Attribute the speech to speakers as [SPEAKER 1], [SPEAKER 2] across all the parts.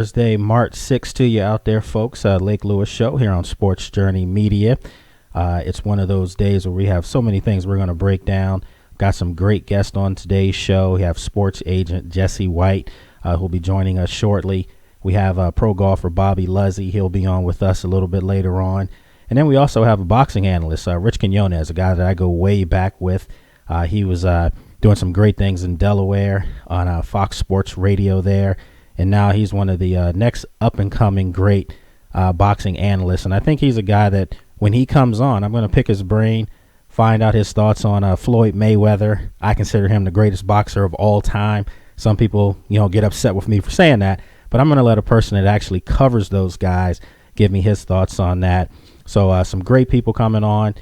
[SPEAKER 1] Thursday, March 6th to you out there, folks. Lake Lewis Show here on Sports Journey Media. It's one of those days where we have so many things we're going to break down. Got some great guests on today's show. We have sports agent Jesse White, who'll be joining us shortly. We have pro golfer Bobby Luzzi. He'll be on with us a little bit later on. And then we also have a boxing analyst, Rich Quinones, a guy that I go way back with. He was doing some great things in Delaware on Fox Sports Radio there. And now he's one of the next up-and-coming great boxing analysts. And I think he's a guy that when he comes on, I'm going to pick his brain, find out his thoughts on Floyd Mayweather. I consider him the greatest boxer of all time. Some people, get upset with me for saying that. But I'm going to let a person that actually covers those guys give me his thoughts on that. So some great people coming on.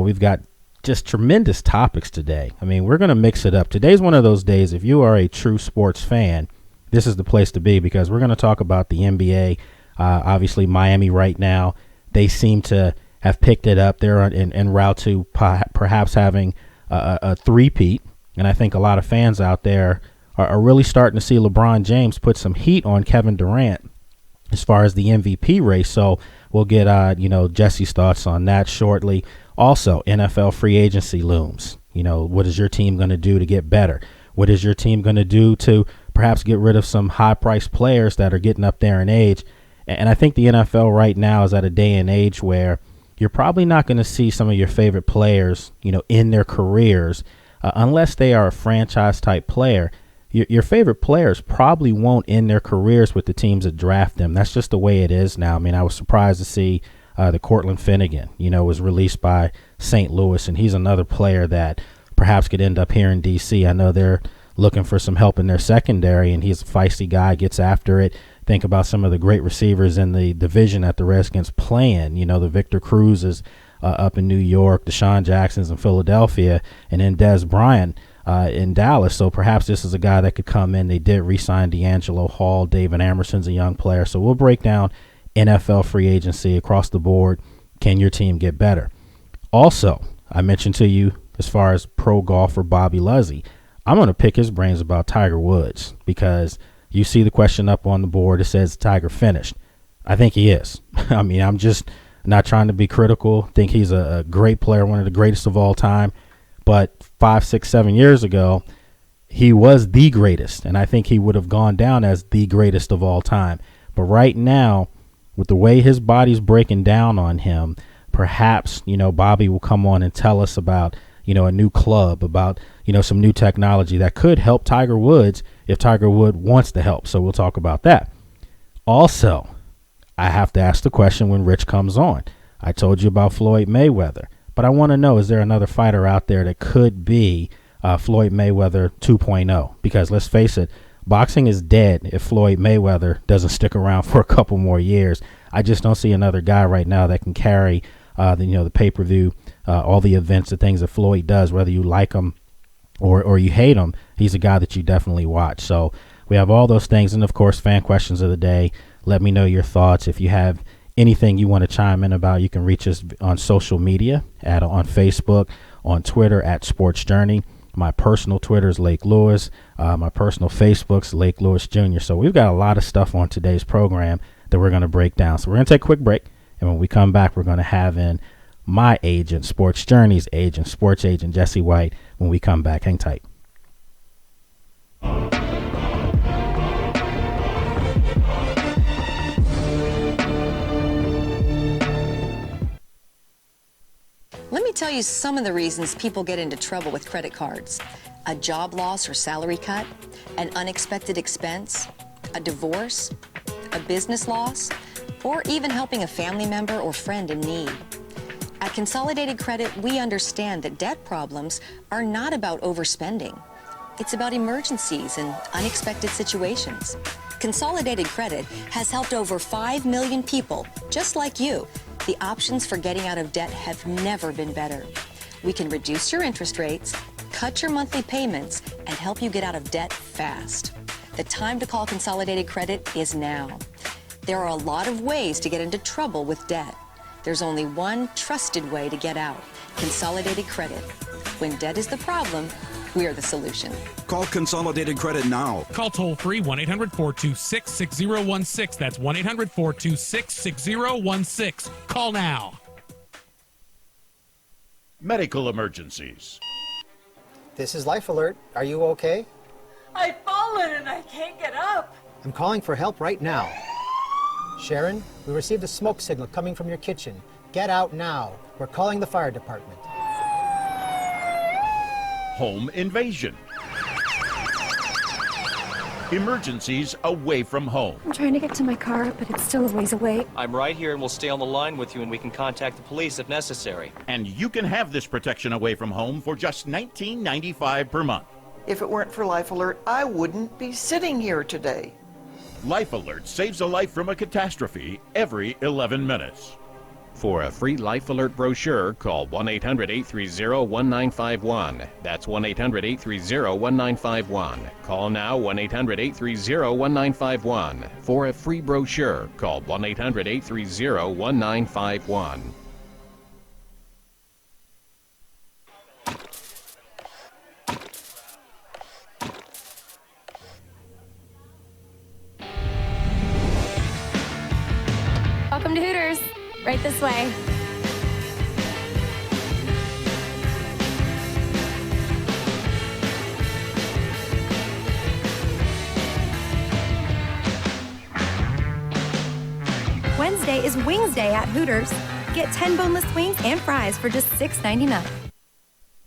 [SPEAKER 1] We've got just tremendous topics today. I mean, we're going to mix it up. Today's one of those days, if you are a true sports fan, this is the place to be, because we're going to talk about the NBA. Obviously, Miami right now, they seem to have picked it up. They're en route to perhaps having a three-peat, and I think a lot of fans out there are really starting to see LeBron James put some heat on Kevin Durant as far as the MVP race. So we'll get Jesse's thoughts on that shortly. Also, NFL free agency looms. What is your team going to do to get better? What is your team going to do to perhaps get rid of some high-priced players that are getting up there in age? And I think the NFL right now is at a day and age where you're probably not going to see some of your favorite players, in their careers, unless they are a franchise-type player. Your favorite players probably won't end their careers with the teams that draft them. That's just the way it is now. I mean, I was surprised to see the Cortland Finnegan, was released by St. Louis, and he's another player that perhaps could end up here in D.C. I know they're looking for some help in their secondary, and he's a feisty guy, gets after it. Think about some of the great receivers in the division that the Redskins playing. The Victor Cruzes up in New York, Deshaun Jackson's in Philadelphia, and then Dez Bryant in Dallas. So perhaps this is a guy that could come in. They did re-sign D'Angelo Hall. David Amerson's a young player. So we'll break down NFL free agency across the board. Can your team get better? Also, I mentioned to you as far as pro golfer Bobby Luzzi, I'm going to pick his brains about Tiger Woods, because you see the question up on the board. It says Tiger finished. I think he is. I mean, I'm just not trying to be critical. I think he's a great player, one of the greatest of all time. But 5, 6, 7 years ago, he was the greatest, and I think he would have gone down as the greatest of all time. But right now, with the way his body's breaking down on him, perhaps, Bobby will come on and tell us about, a new club, about, some new technology that could help Tiger Woods if Tiger Woods wants to help. So we'll talk about that. Also, I have to ask the question when Rich comes on. I told you about Floyd Mayweather, but I want to know, is there another fighter out there that could be Floyd Mayweather 2.0? Because let's face it, boxing is dead if Floyd Mayweather doesn't stick around for a couple more years. I just don't see another guy right now that can carry the pay-per-view, all the events, the things that Floyd does, whether you like him or you hate him. He's a guy that you definitely watch. So we have all those things. And, of course, fan questions of the day. Let me know your thoughts. If you have anything you want to chime in about, you can reach us on social media, on Facebook, on Twitter at Sports Journey. My personal Twitter is Lake Lewis. My personal Facebook's Lake Lewis Jr. So we've got a lot of stuff on today's program that we're going to break down. So we're going to take a quick break. And when we come back, we're going to have in my agent, Sports Journey's agent, sports agent Jesse White. When we come back, hang tight.
[SPEAKER 2] Let me tell you some of the reasons people get into trouble with credit cards. A job loss or salary cut, an unexpected expense, a divorce, a business loss, or even helping a family member or friend in need. At Consolidated Credit, we understand that debt problems are not about overspending. It's about emergencies and unexpected situations. Consolidated Credit has helped over 5 million people, just like you. The options for getting out of debt have never been better. We can reduce your interest rates, cut your monthly payments, and help you get out of debt fast. The time to call Consolidated Credit is now. There are a lot of ways to get into trouble with debt. There's only one trusted way to get out: Consolidated Credit. When debt is the problem, We are the solution.
[SPEAKER 3] Call Consolidated Credit now.
[SPEAKER 4] Call toll-free 1-800-426-6016. That's 1-800-426-6016. Call now.
[SPEAKER 5] Medical emergencies.
[SPEAKER 6] This is Life Alert. Are you okay?
[SPEAKER 7] I've fallen and I can't get up.
[SPEAKER 6] I'm calling for help right now. Sharon, we received a smoke signal coming from your kitchen. Get out now. We're calling the fire department.
[SPEAKER 5] Home invasion. Emergencies away from home.
[SPEAKER 8] I'm trying to get to my car, but it's still a ways away.
[SPEAKER 9] I'm right here and we'll stay on the line with you and we can contact the police if necessary.
[SPEAKER 5] And you can have this protection away from home for just $19.95 per month.
[SPEAKER 7] If it weren't for Life Alert, I wouldn't be sitting here today.
[SPEAKER 5] Life Alert saves a life from a catastrophe every 11 minutes.
[SPEAKER 10] For a free Life Alert brochure, call 1-800-830-1951. That's 1-800-830-1951. Call now 1-800-830-1951. For a free brochure, call 1-800-830-1951.
[SPEAKER 8] Welcome to Hooters. Right this way. Wednesday is Wings Day at Hooters. Get 10 boneless wings and fries for just $6.99.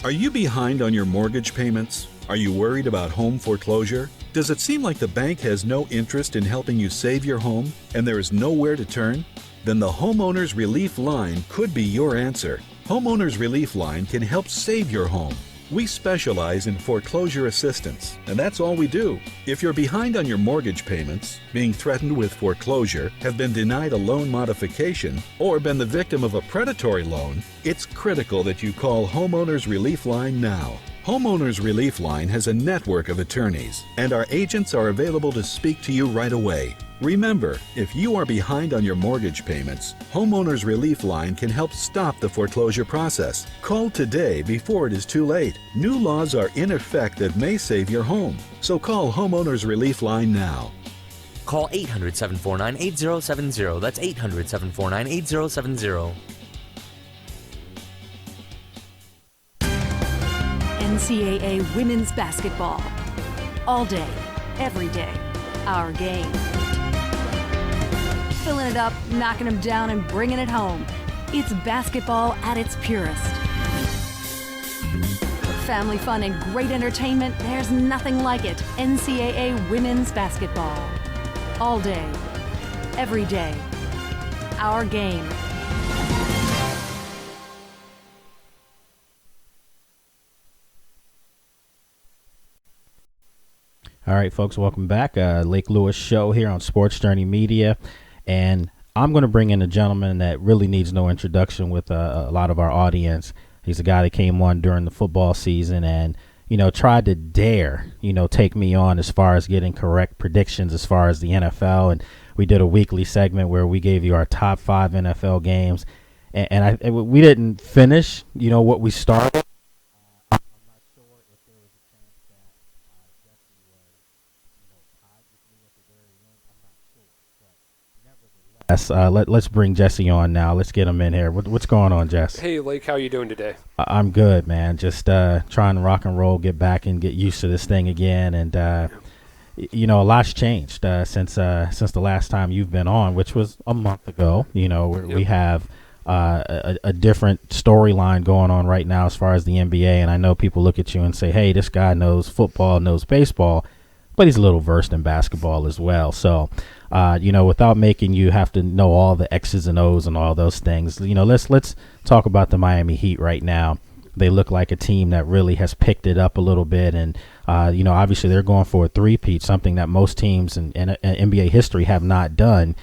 [SPEAKER 11] Are you behind on your mortgage payments? Are you worried about home foreclosure? Does it seem like the bank has no interest in helping you save your home and there is nowhere to turn? Then the Homeowners Relief Line could be your answer. Homeowners Relief Line can help save your home. We specialize in foreclosure assistance, and that's all we do. If you're behind on your mortgage payments, being threatened with foreclosure, have been denied a loan modification, or been the victim of a predatory loan, it's critical that you call Homeowners Relief Line now. Homeowners Relief Line has a network of attorneys, and our agents are available to speak to you right away. Remember, if you are behind on your mortgage payments, Homeowners Relief Line can help stop the foreclosure process. Call today before it is too late. New laws are in effect that may save your home. So call Homeowners Relief Line now.
[SPEAKER 12] Call 800-749-8070. That's 800-749-8070.
[SPEAKER 13] NCAA women's basketball. All day, every day, our game. Filling it up, knocking them down, and bringing it home. It's basketball at its purest. For family fun and great entertainment, there's nothing like it. NCAA women's basketball. All day, every day, our game.
[SPEAKER 1] All right, folks, welcome back. Lake Lewis Show here on Sports Journey Media. And I'm going to bring in a gentleman that really needs no introduction with a lot of our audience. He's a guy that came on during the football season and, tried to dare, take me on as far as getting correct predictions as far as the NFL. And we did a weekly segment where we gave you our top 5 NFL games. And we didn't finish, what we started. Let's bring Jesse on now. Let's get him in here. What's going on, Jess?
[SPEAKER 14] Hey, Lake, how you doing today?
[SPEAKER 1] I'm good, man. Just trying to rock and roll, get back and get used to this thing again. And, a lot's changed since the last time you've been on, which was a month ago. We have a different storyline going on right now as far as the NBA. And I know people look at you and say, hey, this guy knows football, knows baseball, but he's a little versed in basketball as well. So, without making you have to know all the X's and O's and all those things, let's talk about the Miami Heat right now. They look like a team that really has picked it up a little bit. And, obviously they're going for a three-peat, something that most teams in NBA history have not done.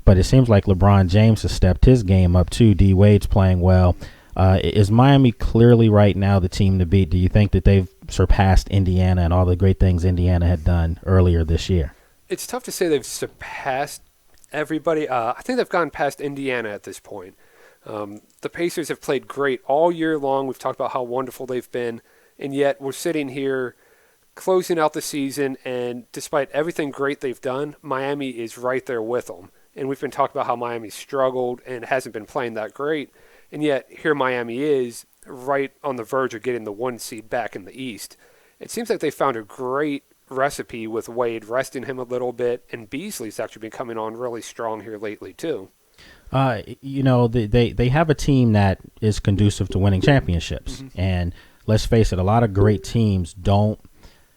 [SPEAKER 1] But it seems like LeBron James has stepped his game up too. D Wade's playing well. Is Miami clearly right now the team to beat? Do you think that they've surpassed Indiana and all the great things Indiana had done earlier this year?
[SPEAKER 14] It's tough to say they've surpassed everybody. I think they've gone past Indiana at this point. The Pacers have played great all year long. We've talked about how wonderful they've been. and yet we're sitting here closing out the season, and despite everything great they've done, Miami is right there with them. And we've been talking about how Miami struggled and hasn't been playing that great, and yet here Miami is right on the verge of getting the 1 seed back in the East. It seems like they found a great recipe with Wade resting him a little bit, and Beasley's actually been coming on really strong here lately too.
[SPEAKER 1] They have a team that is conducive to winning championships, and let's face it, a lot of great teams don't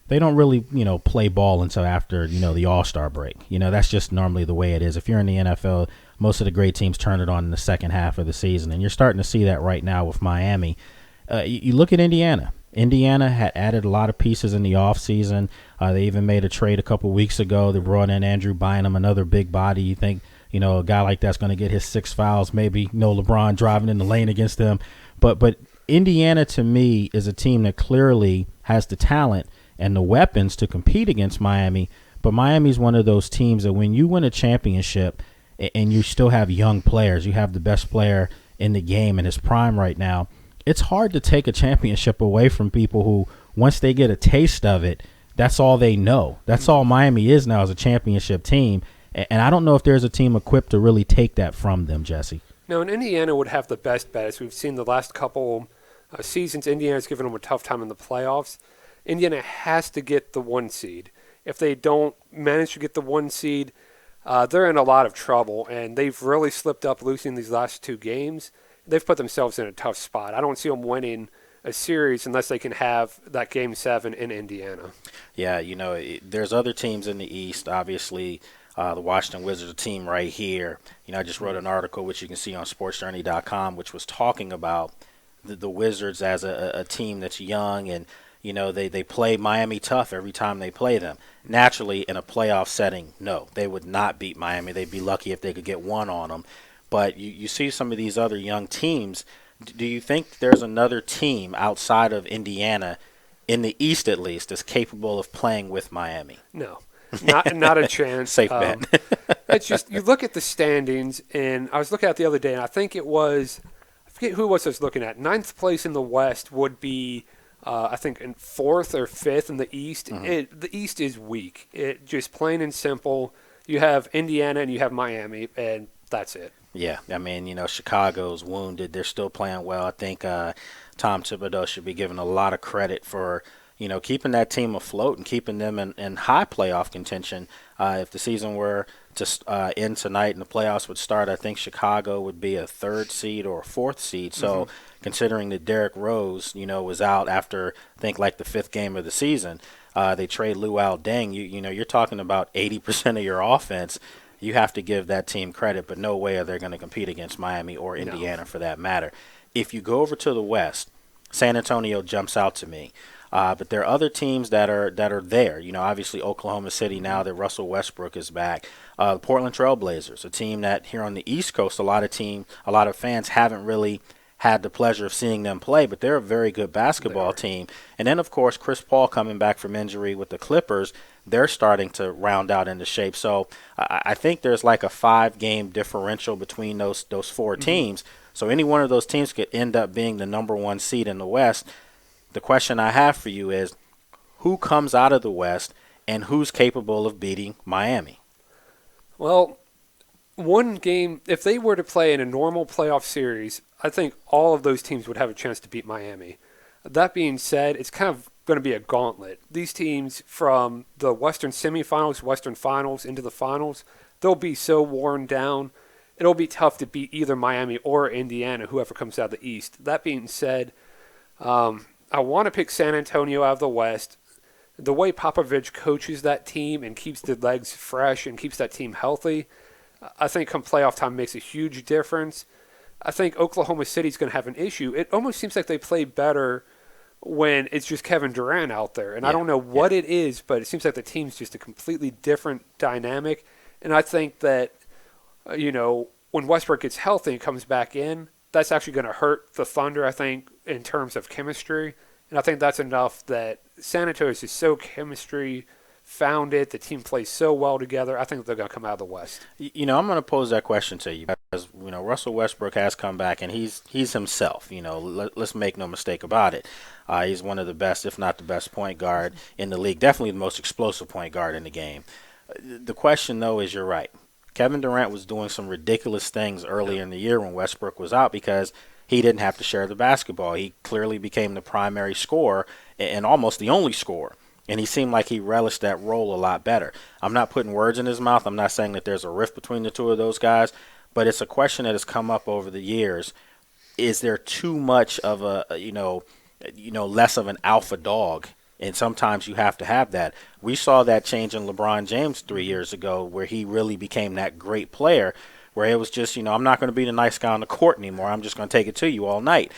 [SPEAKER 1] really play ball until after the All-Star break. That's just normally the way it is. If you're in the NFL, most of the great teams turn it on in the second half of the season, and you're starting to see that right now with Miami. You look at Indiana. Indiana had added a lot of pieces in the offseason. They even made a trade a couple weeks ago. They brought in Andrew Bynum, another big body. You think a guy like that's going to get his 6 fouls, maybe no LeBron driving in the lane against them. But Indiana, to me, is a team that clearly has the talent and the weapons to compete against Miami. But Miami's one of those teams that when you win a championship and you still have young players, you have the best player in the game in his prime right now, it's hard to take a championship away from people who, once they get a taste of it, that's all they know. That's all Miami is now, as a championship team. And I don't know if there's a team equipped to really take that from them, Jesse.
[SPEAKER 14] No, and Indiana would have the best bet. As we've seen the last couple seasons, Indiana's given them a tough time in the playoffs. Indiana has to get the 1 seed. If they don't manage to get the 1 seed, they're in a lot of trouble, and they've really slipped up losing these last 2 games. They've put themselves in a tough spot. I don't see them winning a series unless they can have that Game 7 in Indiana.
[SPEAKER 1] Yeah, there's other teams in the East. Obviously, the Washington Wizards, a team right here. I just wrote an article, which you can see on sportsjourney.com, which was talking about the Wizards as a team that's young, and they play Miami tough every time they play them. Naturally, in a playoff setting, no, they would not beat Miami. They'd be lucky if they could get 1 on them. But you see some of these other young teams. Do you think there's another team outside of Indiana, in the East at least, that's capable of playing with Miami?
[SPEAKER 14] No, not a chance.
[SPEAKER 1] Safe bet.
[SPEAKER 14] It's just, you look at the standings, and I was looking at it the other day, and I think it was, I forget who it was I was looking at. 9th place in the West would be, I think, in 4th or 5th in the East. The East is weak. It just plain and simple. You have Indiana and you have Miami, and that's it.
[SPEAKER 1] Yeah, I mean, Chicago's wounded. They're still playing well. I think Tom Thibodeau should be given a lot of credit for, keeping that team afloat and keeping them in high playoff contention. If the season were to end tonight and the playoffs would start, I think Chicago would be a 3rd seed or a 4th seed. So considering that Derrick Rose, was out after, I think, like the 5th game of the season, they trade Luol Deng. You're talking about 80% of your offense. You have to give that team credit, but no way are they going to compete against Miami or Indiana for that matter. If you go over to the West, San Antonio jumps out to me. But there are other teams that are there. Obviously Oklahoma City now that Russell Westbrook is back. Portland Trail Blazers, a team that here on the East Coast, a lot of fans haven't really had the pleasure of seeing them play, but they're a very good basketball team. And then, of course, Chris Paul coming back from injury with the Clippers, they're starting to round out into shape. So I think there's like a 5-game differential between those 4 teams. So any one of those teams could end up being the number 1 seed in the West. The question I have for you is, who comes out of the West and who's capable of beating Miami?
[SPEAKER 14] Well, one game, if they were to play in a normal playoff series, I think all of those teams would have a chance to beat Miami. That being said, it's kind of going to be a gauntlet. These teams from the Western semifinals, Western finals, into the finals, they'll be so worn down. It'll be tough to beat either Miami or Indiana, whoever comes out of the East. That being said, I want to pick San Antonio out of the West. The way Popovich coaches that team and keeps the legs fresh and keeps that team healthy, I think come playoff time makes a huge difference. I think Oklahoma City's going to have an issue. It almost seems like they play better when it's just Kevin Durant out there. And I don't know what it is, but it seems like the team's just a completely different dynamic. And I think that, when Westbrook gets healthy and comes back in, that's actually going to hurt the Thunder, I think, in terms of chemistry. And I think that's enough that San Antonio is just so chemistry found it. The team plays so well together. I think they're going to come out of the West.
[SPEAKER 1] I'm going to pose that question to you because, Russell Westbrook has come back and he's himself. Let's make no mistake about it. He's one of the best, if not the best point guard in the league. Definitely the most explosive point guard in the game. The question, though, is you're right. Kevin Durant was doing some ridiculous things earlier in the year when Westbrook was out because he didn't have to share the basketball. He clearly became the primary scorer and almost the only scorer. And he seemed like he relished that role a lot better. I'm not putting words in his mouth. I'm not saying that there's a rift between the two of those guys, but it's a question that has come up over the years. Is there too much of a, less of an alpha dog? And sometimes you have to have that. We saw that change in LeBron James 3 years ago where he really became that great player where it was just, I'm not going to be the nice guy on the court anymore. I'm just going to take it to you all night.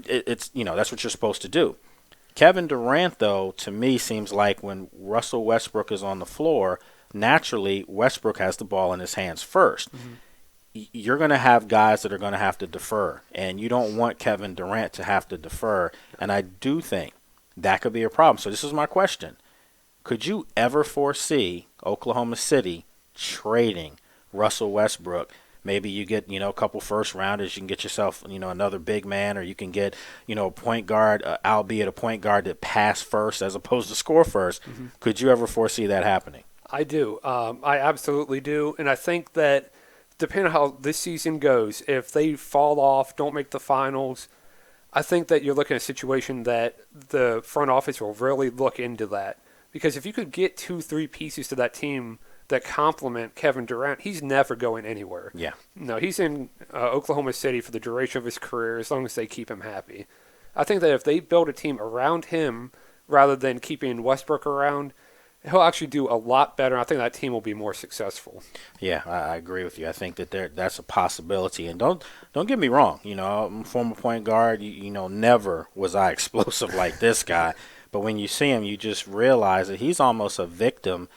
[SPEAKER 1] It's that's what you're supposed to do. Kevin Durant, though, to me seems like when Russell Westbrook is on the floor, naturally Westbrook has the ball in his hands first. Mm-hmm. You're going to have guys that are going to have to defer, and you don't want Kevin Durant to have to defer. And I do think that could be a problem. So this is my question. Could you ever foresee Oklahoma City trading Russell Westbrook? Maybe you get, a couple first rounders. You can get yourself, another big man, or you can get, a point guard, albeit a point guard that pass first as opposed to score first. Mm-hmm. Could you ever foresee that happening?
[SPEAKER 14] I do. I absolutely do. And I think that depending on how this season goes, if they fall off, don't make the finals, I think that you're looking at a situation that the front office will really look into that. Because if you could get 2-3 pieces to that team that complement Kevin Durant, he's never going anywhere.
[SPEAKER 1] Yeah.
[SPEAKER 14] No, he's in Oklahoma City for the duration of his career as long as they keep him happy. I think that if they build a team around him rather than keeping Westbrook around, he'll actually do a lot better. I think that team will be more successful.
[SPEAKER 1] Yeah, I agree with you. I think that that's a possibility. And don't get me wrong. I'm a former point guard. Never was I explosive like this guy. But when you see him, you just realize that he's almost a victim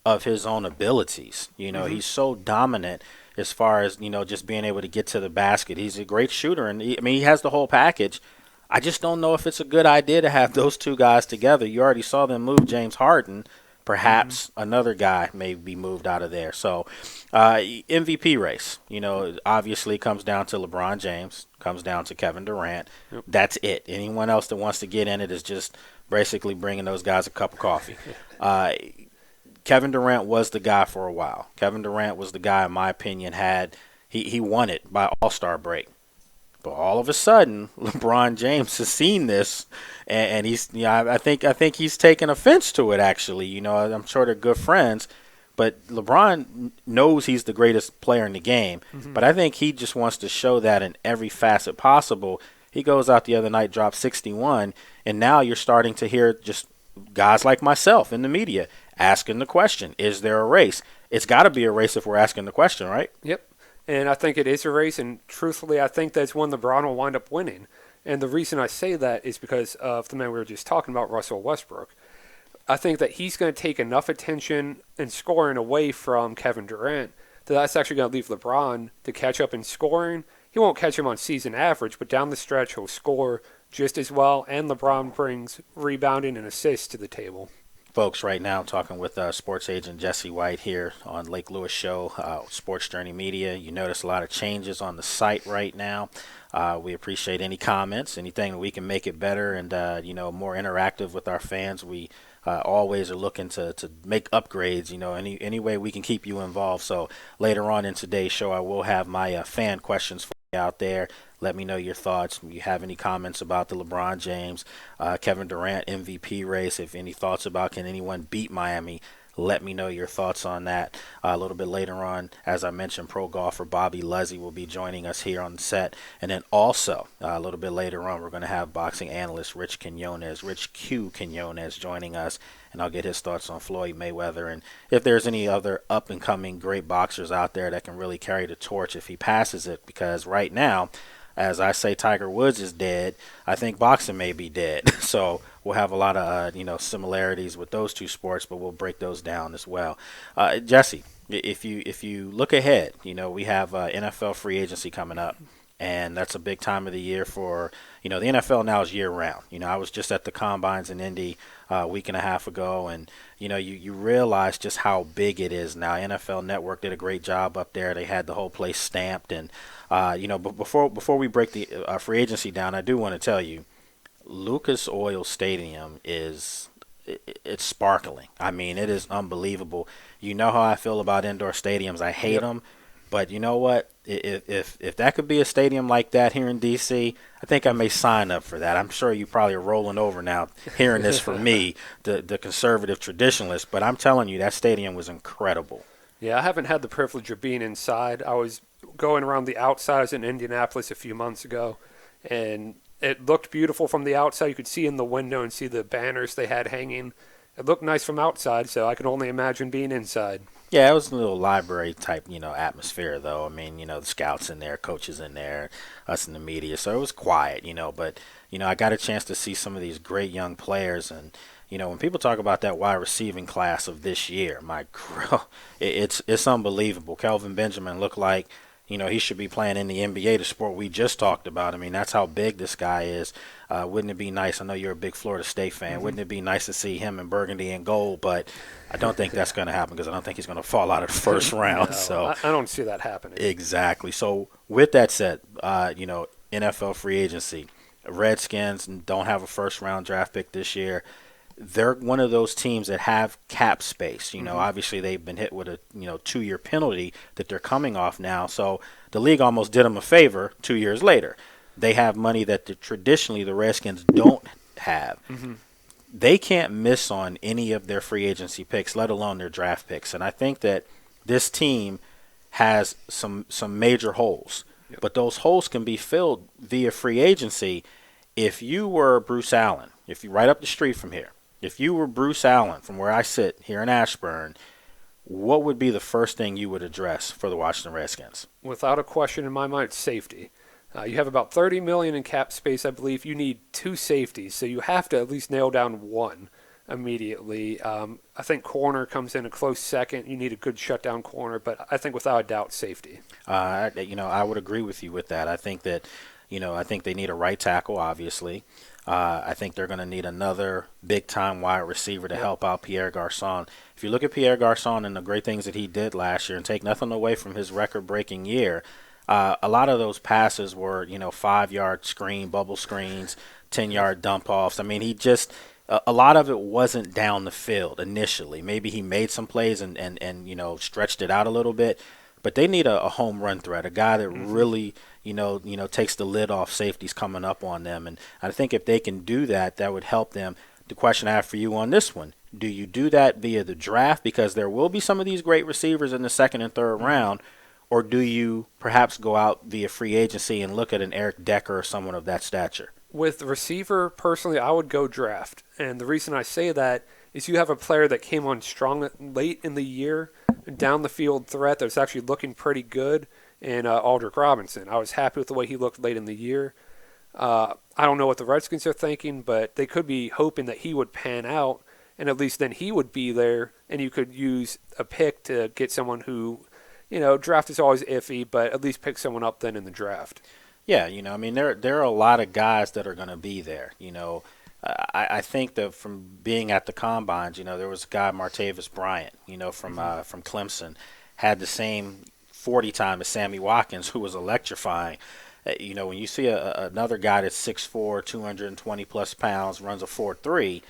[SPEAKER 1] of his own abilities. Mm-hmm. He's so dominant as far as, just being able to get to the basket. He's a great shooter, and he has the whole package. I just don't know if it's a good idea to have those two guys together. You already saw them move James Harden. Perhaps another guy may be moved out of there. So MVP race, obviously comes down to LeBron James, comes down to Kevin Durant. Yep. That's it. Anyone else that wants to get in it is just basically bringing those guys a cup of coffee. Kevin Durant was the guy for a while. Kevin Durant was the guy, in my opinion, he won it by All-Star break. But all of a sudden, LeBron James has seen this, and he's, I think he's taken offense to it. Actually, I'm sure they're good friends, but LeBron knows he's the greatest player in the game. Mm-hmm. But I think he just wants to show that in every facet possible. He goes out the other night, dropped 61, and now you're starting to hear just guys like myself in the media asking the question: is there a race? It's got to be a race if we're asking the question, right?
[SPEAKER 14] Yep. And I think it is a race, and truthfully, I think that's one LeBron will wind up winning. And the reason I say that is because of the man we were just talking about, Russell Westbrook. I think that he's going to take enough attention and scoring away from Kevin Durant that's actually going to leave LeBron to catch up in scoring. He won't catch him on season average, but down the stretch, he'll score just as well, and LeBron brings rebounding and assists to the table.
[SPEAKER 1] Folks, right now talking with sports agent Jesse White here on Lake Lewis Show, Sports Journey Media. You notice a lot of changes on the site right now. We appreciate any comments, anything that we can make it better and more interactive with our fans. We always are looking to make upgrades, any way we can keep you involved. So later on in today's show, I will have my fan questions for you out there. Let me know your thoughts. If you have any comments about the LeBron James, Kevin Durant MVP race, if any thoughts about can anyone beat Miami, let me know your thoughts on that. A little bit later on, as I mentioned, pro golfer Bobby Luzzi will be joining us here on the set. And then also, a little bit later on, we're going to have boxing analyst Rich Q. Quinones joining us. And I'll get his thoughts on Floyd Mayweather. And if there's any other up-and-coming great boxers out there that can really carry the torch if he passes it. Because right now, as I say, Tiger Woods is dead, I think boxing may be dead. So we'll have a lot of similarities with those two sports, but we'll break those down as well. Jesse, if you look ahead, we have NFL free agency coming up. And that's a big time of the year for, the NFL now is year round. I was just at the Combines in Indy a week and a half ago, and, you realize just how big it is now. NFL Network did a great job up there. They had the whole place stamped. And, but before we break the free agency down, I do want to tell you, Lucas Oil Stadium it's sparkling. I mean, it is unbelievable. You know how I feel about indoor stadiums. I hate them. But you know what? If that could be a stadium like that here in D.C., I think I may sign up for that. I'm sure you probably are rolling over now hearing this from me, the conservative traditionalist. But I'm telling you, that stadium was incredible.
[SPEAKER 14] Yeah, I haven't had the privilege of being inside. I was going around the outside. I was in Indianapolis a few months ago, and it looked beautiful from the outside. You could see in the window and see the banners they had hanging. It looked nice from outside, so I can only imagine being inside.
[SPEAKER 1] Yeah, it was a little library type, atmosphere though. I mean, the scouts in there, coaches in there, us in the media. So it was quiet, but, I got a chance to see some of these great young players. And, when people talk about that wide receiving class of this year, it's unbelievable. Kelvin Benjamin looked like, he should be playing in the NBA, the sport we just talked about. I mean, that's how big this guy is. Wouldn't it be nice? I know you're a big Florida State fan. Wouldn't it be nice to see him in burgundy and gold? But I don't think that's going to happen because I don't think he's going to fall out of the first round.
[SPEAKER 14] No,
[SPEAKER 1] So
[SPEAKER 14] I don't see that happening.
[SPEAKER 1] Exactly. So with that said, NFL free agency, Redskins don't have a first round draft pick this year. They're one of those teams that have cap space. Obviously they've been hit with a 2-year penalty that they're coming off now. So the league almost did them a favor 2 years later. They have money that traditionally the Redskins don't have. They can't miss on any of their free agency picks, let alone their draft picks. And I think that this team has some major holes. Yep. But those holes can be filled via free agency. If you were Bruce Allen, if you right up the street from here, if you were Bruce Allen from where I sit here in Ashburn, what would be the first thing you would address for the Washington Redskins?
[SPEAKER 14] Without a question in my mind, it's safety. You have about $30 million in cap space, I believe. You need 2 safeties, so you have to at least nail down one immediately. I think corner comes in a close second. You need a good shutdown corner, but I think without a doubt, safety.
[SPEAKER 1] I would agree with you with that. I think that, I think they need a right tackle, obviously. I think they're going to need another big-time wide receiver to help out Pierre Garçon. If you look at Pierre Garçon and the great things that he did last year and take nothing away from his record-breaking year, a lot of those passes were, 5-yard screen, bubble screens, 10-yard dump-offs. I mean, a lot of it wasn't down the field initially. Maybe he made some plays and stretched it out a little bit. But they need a home run threat, a guy that really, takes the lid off safeties coming up on them. And I think if they can do that, that would help them. The question I have for you on this one, do you do that via the draft? Because there will be some of these great receivers in the second and third round. Or do you perhaps go out via free agency and look at an Eric Decker or someone of that stature?
[SPEAKER 14] With receiver, personally, I would go draft. And the reason I say that is you have a player that came on strong late in the year, down the field threat that's actually looking pretty good in Aldrick Robinson. I was happy with the way he looked late in the year. I don't know what the Redskins are thinking, but they could be hoping that he would pan out, and at least then he would be there, and you could use a pick to get someone who, draft is always iffy, but at least pick someone up then in the draft.
[SPEAKER 1] Yeah, there are a lot of guys that are going to be there. I think that from being at the Combines, there was a guy, Martavis Bryant, from Clemson, had the same 40 time as Sammy Watkins, who was electrifying. When you see another guy that's 6'4", 220 plus pounds, runs a 4.3,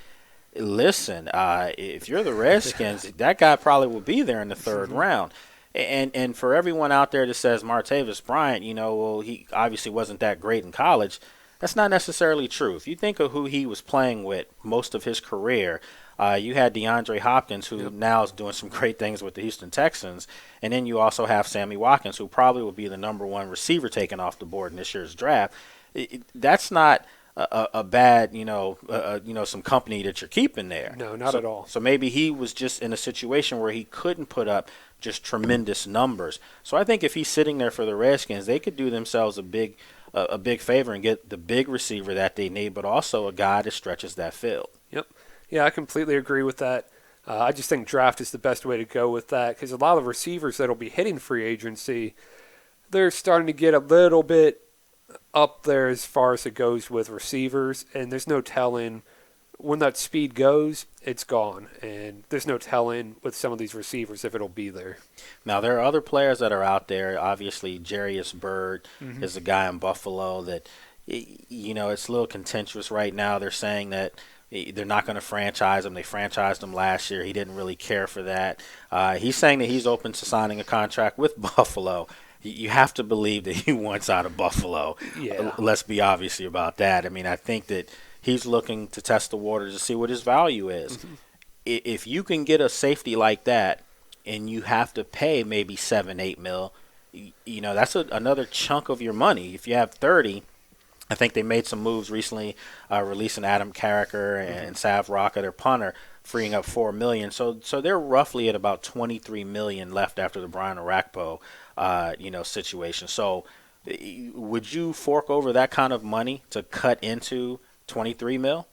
[SPEAKER 1] listen, if you're the Redskins, that guy probably will be there in the third round. And for everyone out there that says Martavis Bryant, he obviously wasn't that great in college, that's not necessarily true. If you think of who he was playing with most of his career, you had DeAndre Hopkins, who now is doing some great things with the Houston Texans, and then you also have Sammy Watkins, who probably will be the number 1 receiver taken off the board in this year's draft. That's not a bad, some company that you're keeping there.
[SPEAKER 14] No, not at all.
[SPEAKER 1] So maybe he was just in a situation where he couldn't put up just tremendous numbers. So I think if he's sitting there for the Redskins, they could do themselves a big favor and get the big receiver that they need, but also a guy that stretches that field.
[SPEAKER 14] Yep. Yeah, I completely agree with that. I just think draft is the best way to go with that because a lot of receivers that will be hitting free agency, they're starting to get a little bit up there as far as it goes with receivers, and there's no telling when that speed goes, it's gone, and there's no telling with some of these receivers if it'll be there.
[SPEAKER 1] Now, there are other players that are out there. Obviously, Jarius Byrd is a guy in Buffalo that, it's a little contentious right now. They're saying that they're not going to franchise him. They franchised him last year. He didn't really care for that. He's saying that he's open to signing a contract with Buffalo. You have to believe that he wants out of Buffalo.
[SPEAKER 14] Yeah.
[SPEAKER 1] Let's be obvious about that. I mean, I think that he's looking to test the waters to see what his value is. If you can get a safety like that and you have to pay maybe $7-8 million, that's another chunk of your money. If you have 30, I think they made some moves recently, releasing Adam Carricker and Sav Rocca, their punter, freeing up $4 million. So they're roughly at about $23 million left after the Brian Orakpo, situation. So would you fork over that kind of money to cut into $23 million?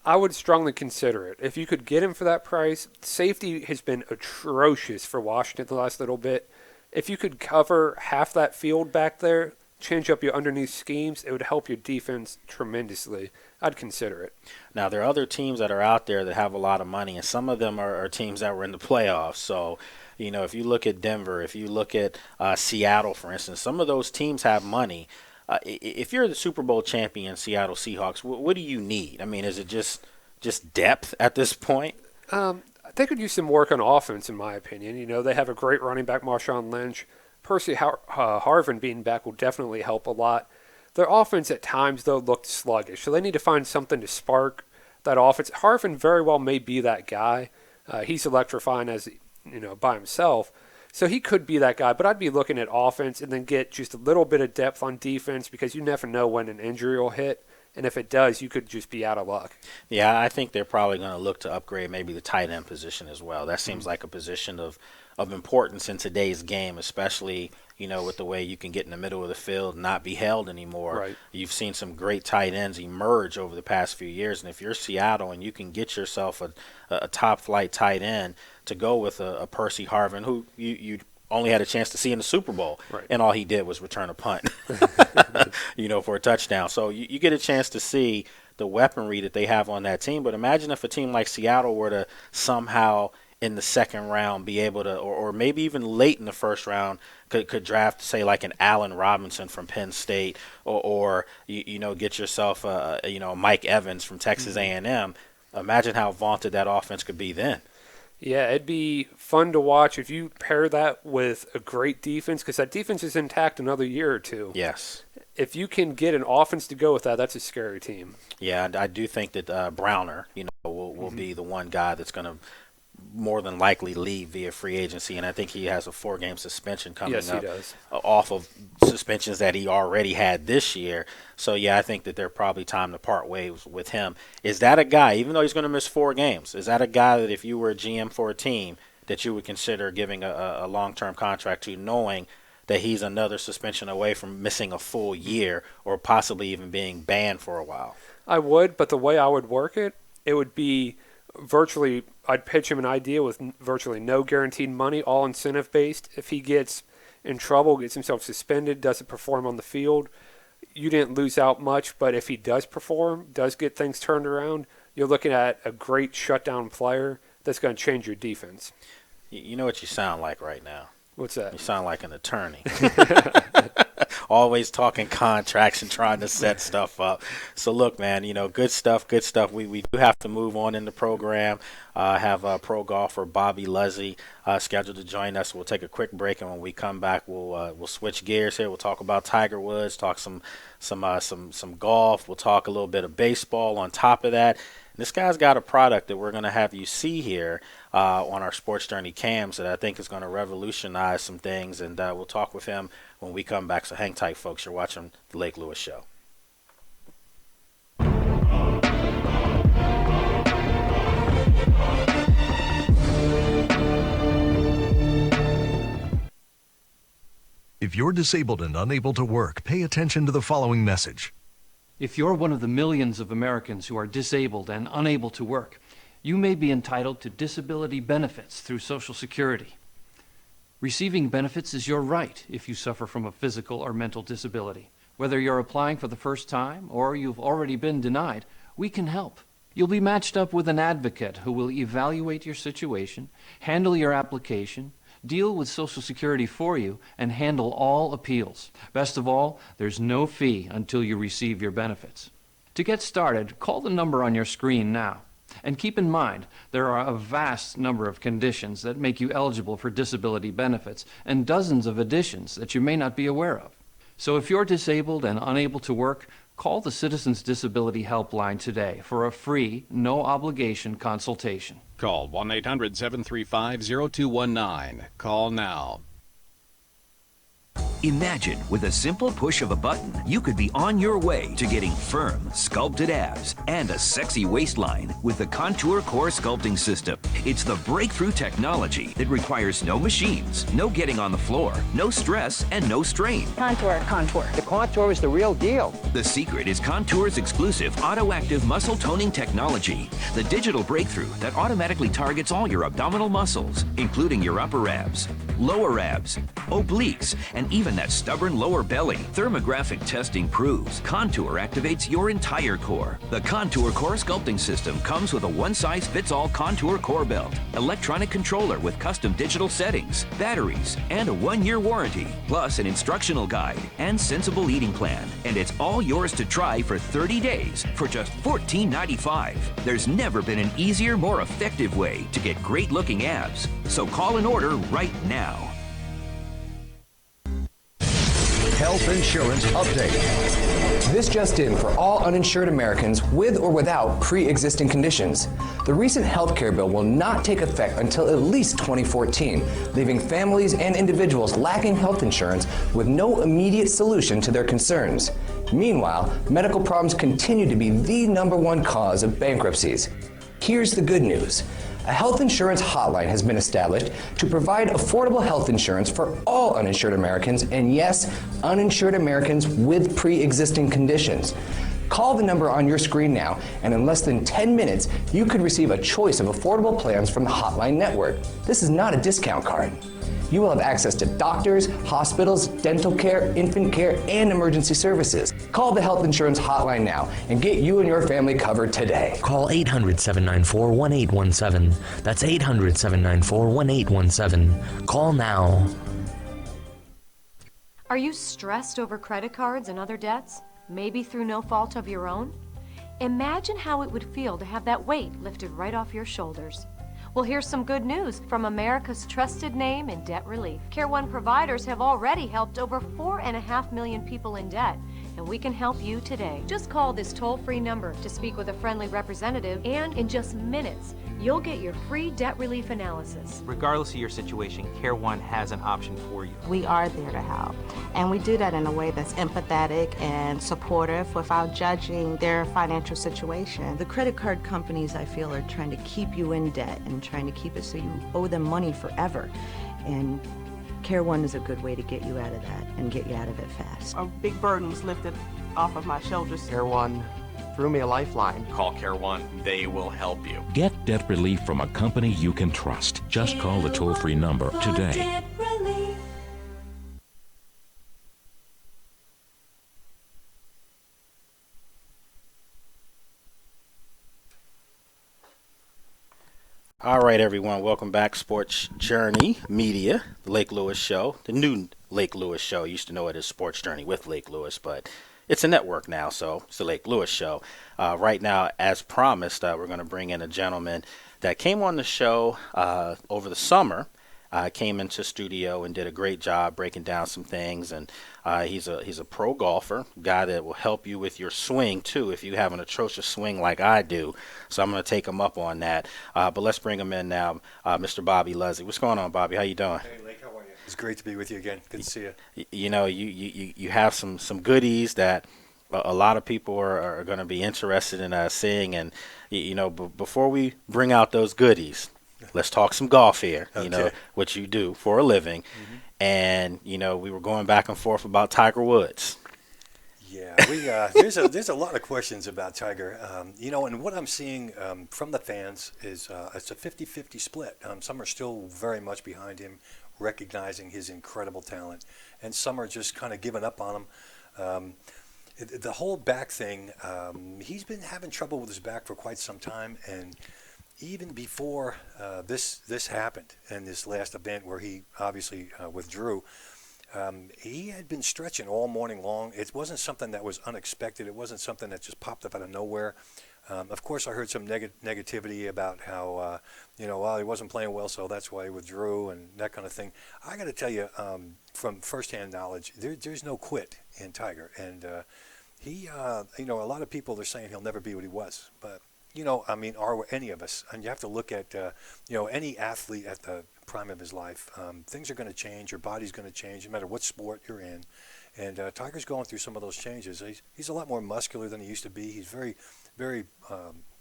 [SPEAKER 14] I would strongly consider it. If you could get him for that price, safety has been atrocious for Washington the last little bit. If you could cover half that field back there, change up your underneath schemes, it would help your defense tremendously. I'd consider it.
[SPEAKER 1] Now, there are other teams that are out there that have a lot of money, and some of them are teams that were in the playoffs. So, if you look at Denver, if you look at Seattle, for instance, some of those teams have money. If you're the Super Bowl champion Seattle Seahawks, what do you need? I mean, is it just depth at this point?
[SPEAKER 14] They could use some work on offense, in my opinion. They have a great running back, Marshawn Lynch. Percy Harvin being back will definitely help a lot. Their offense at times, though, looked sluggish, so they need to find something to spark that offense. Harvin very well may be that guy. He's electrifying by himself. So he could be that guy, but I'd be looking at offense and then get just a little bit of depth on defense because you never know when an injury will hit. And if it does, you could just be out of luck.
[SPEAKER 1] Yeah, I think they're probably going to look to upgrade maybe the tight end position as well. That seems like a position of importance in today's game, especially, with the way you can get in the middle of the field and not be held anymore.
[SPEAKER 14] Right.
[SPEAKER 1] You've seen some great tight ends emerge over the past few years. And if you're Seattle and you can get yourself a top-flight tight end to go with a Percy Harvin, who you only had a chance to see in the Super Bowl,
[SPEAKER 14] right,
[SPEAKER 1] and all he did was return a punt, for a touchdown. So you get a chance to see the weaponry that they have on that team. But imagine if a team like Seattle were to somehow in the second round be able to, or maybe even late in the first round, could draft, say, like an Allen Robinson from Penn State, or get yourself Mike Evans from Texas A&M. Imagine how vaunted that offense could be then.
[SPEAKER 14] Yeah, it'd be fun to watch if you pair that with a great defense, because that defense is intact another year or two.
[SPEAKER 1] Yes.
[SPEAKER 14] If you can get an offense to go with that, that's a scary team.
[SPEAKER 1] Yeah, I do think that Browner, will be the one guy that's going to more than likely leave via free agency, and I think he has a 4-game suspension coming up.
[SPEAKER 14] Yes, he does.
[SPEAKER 1] Off of suspensions that he already had this year. So, yeah, I think that they're probably time to part ways with him. Is that a guy, even though he's going to miss 4 games, is that a guy that if you were a GM for a team that you would consider giving a long-term contract to, knowing that he's another suspension away from missing a full year or possibly even being banned for a while?
[SPEAKER 14] I would, but the way I would work it, it would be virtually, I'd pitch him an idea with virtually no guaranteed money, all incentive-based. If he gets in trouble, gets himself suspended, doesn't perform on the field, you didn't lose out much, but if he does perform, does get things turned around, you're looking at a great shutdown player that's going to change your defense.
[SPEAKER 1] You know what you sound like right now?
[SPEAKER 14] What's that?
[SPEAKER 1] You sound like an attorney. Always talking contracts and trying to set stuff up. So, look, man, good stuff. We do have to move on in the program. Have pro golfer Bobby Luzzi scheduled to join us. We'll take a quick break, and when we come back, we'll switch gears here. We'll talk about Tiger Woods, talk some golf. We'll talk a little bit of baseball on top of that. This guy's got a product that we're going to have you see here on our Sports Journey cams that I think is going to revolutionize some things, and we'll talk with him when we come back. So hang tight, folks. You're watching The Lake Lewis Show.
[SPEAKER 12] If you're disabled and unable to work, pay attention to the following message.
[SPEAKER 15] If you're one of the millions of Americans who are disabled and unable to work, you may be entitled to disability benefits through Social Security. Receiving benefits is your right if you suffer from a physical or mental disability. Whether you're applying for the first time or you've already been denied, we can help. You'll be matched up with an advocate who will evaluate your situation, handle your application, deal with Social Security for you, and handle all appeals. Best of all, there's no fee until you receive your benefits. To get started, call the number on your screen now. And keep in mind, there are a vast number of conditions that make you eligible for disability benefits and dozens of additions that you may not be aware of. So if you're disabled and unable to work, call the Citizens Disability Helpline today for a free, no-obligation consultation.
[SPEAKER 10] Call 1-800-735-0219. Call now.
[SPEAKER 16] Imagine with a simple push of a button, you could be on your way to getting firm, sculpted abs and a sexy waistline with the Contour Core Sculpting System. It's the breakthrough technology that requires no machines, no getting on the floor, no stress, and no strain.
[SPEAKER 17] Contour. The Contour is the real deal.
[SPEAKER 16] The secret is Contour's exclusive auto-active muscle toning technology, the digital breakthrough that automatically targets all your abdominal muscles, including your upper abs, lower abs, obliques, and even that stubborn lower belly. Thermographic testing proves Contour activates your entire core. The Contour Core Sculpting System comes with a one-size-fits-all Contour Core Belt, electronic controller with custom digital settings, batteries, and a 1-year warranty, plus an instructional guide and sensible eating plan. And it's all yours to try for 30 days for just $14.95. There's never been an easier, more effective way to get great-looking abs. So call and order right now.
[SPEAKER 18] Health insurance update. This just in for all uninsured Americans with or without pre-existing conditions. The recent health care bill will not take effect until at least 2014, leaving families and individuals lacking health insurance with no immediate solution to their concerns. Meanwhile, medical problems continue to be the #1 cause of bankruptcies. Here's the good news. A health insurance hotline has been established to provide affordable health insurance for all uninsured Americans, and yes, uninsured Americans with pre-existing conditions. Call the number on your screen now, and in less than 10 minutes, you could receive a choice of affordable plans from the Hotline Network. This is not a discount card. You will have access to doctors, hospitals, dental care, infant care, and emergency services. Call the Health Insurance Hotline now and get you and your family covered today.
[SPEAKER 19] Call 800-794-1817. That's 800-794-1817. Call now.
[SPEAKER 20] Are you stressed over credit cards and other debts? Maybe through no fault of your own? Imagine how it would feel to have that weight lifted right off your shoulders. Well, here's some good news from America's trusted name in debt relief. Care One providers have already helped over 4.5 million people in debt, and we can help you today. Just call this toll-free number to speak with a friendly representative, and in just minutes, you'll get your free debt relief analysis.
[SPEAKER 21] Regardless of your situation, Care One has an option for you.
[SPEAKER 22] We are there to help, and we do that in a way that's empathetic and supportive without judging their financial situation.
[SPEAKER 23] The credit card companies, I feel, are trying to keep you in debt and trying to keep it so you owe them money forever. And Care One is a good way to get you out of that and get you out of it fast.
[SPEAKER 24] A big burden was lifted off of my shoulders.
[SPEAKER 25] Care One threw me a lifeline.
[SPEAKER 9] Call Care One. They will help you.
[SPEAKER 26] Get debt relief from a company you can trust. Just call the toll-free number today.
[SPEAKER 1] All right, everyone. Welcome back. Sports Journey Media, the Lake Lewis Show, the new Lake Lewis Show. You used to know it as Sports Journey with Lake Lewis, but it's a network now, so it's the Lake Lewis Show. Right now, as promised, we're going to bring in a gentleman that came on the show over the summer. Came into studio and did a great job breaking down some things, and he's a pro golfer, guy that will help you with your swing too if you have an atrocious swing like I do. So I'm going to take him up on that. But let's bring him in now, Mr. Bobby Luzzi. What's going on, Bobby? How you doing?
[SPEAKER 27] Hey, Lake, how are you? It's great to be with you again. Good to see you.
[SPEAKER 1] You know, you have some goodies that a lot of people are going to be interested in seeing, and you know, before we bring out those goodies, let's talk some golf here, you know, what you do for a living. Mm-hmm. And, you know, we were going back and forth about Tiger Woods.
[SPEAKER 27] Yeah, there's a lot of questions about Tiger. You know, and what I'm seeing from the fans is it's a 50-50 split. Some are still very much behind him, recognizing his incredible talent, and some are just kind of giving up on him. The whole back thing, he's been having trouble with his back for quite some time, and even before this happened in this last event where he obviously withdrew, he had been stretching all morning long. It wasn't something that was unexpected. It wasn't something that just popped up out of nowhere. Of course, I heard some negativity about how, well, he wasn't playing well, so that's why he withdrew and that kind of thing. I got to tell you, from firsthand knowledge, there's no quit in Tiger. And he, a lot of people are saying he'll never be what he was. But, are any of us? And you have to look at, any athlete at the prime of his life. Things are going to change. Your body's going to change, no matter what sport you're in. And Tiger's going through some of those changes. He's a lot more muscular than he used to be. He's very, very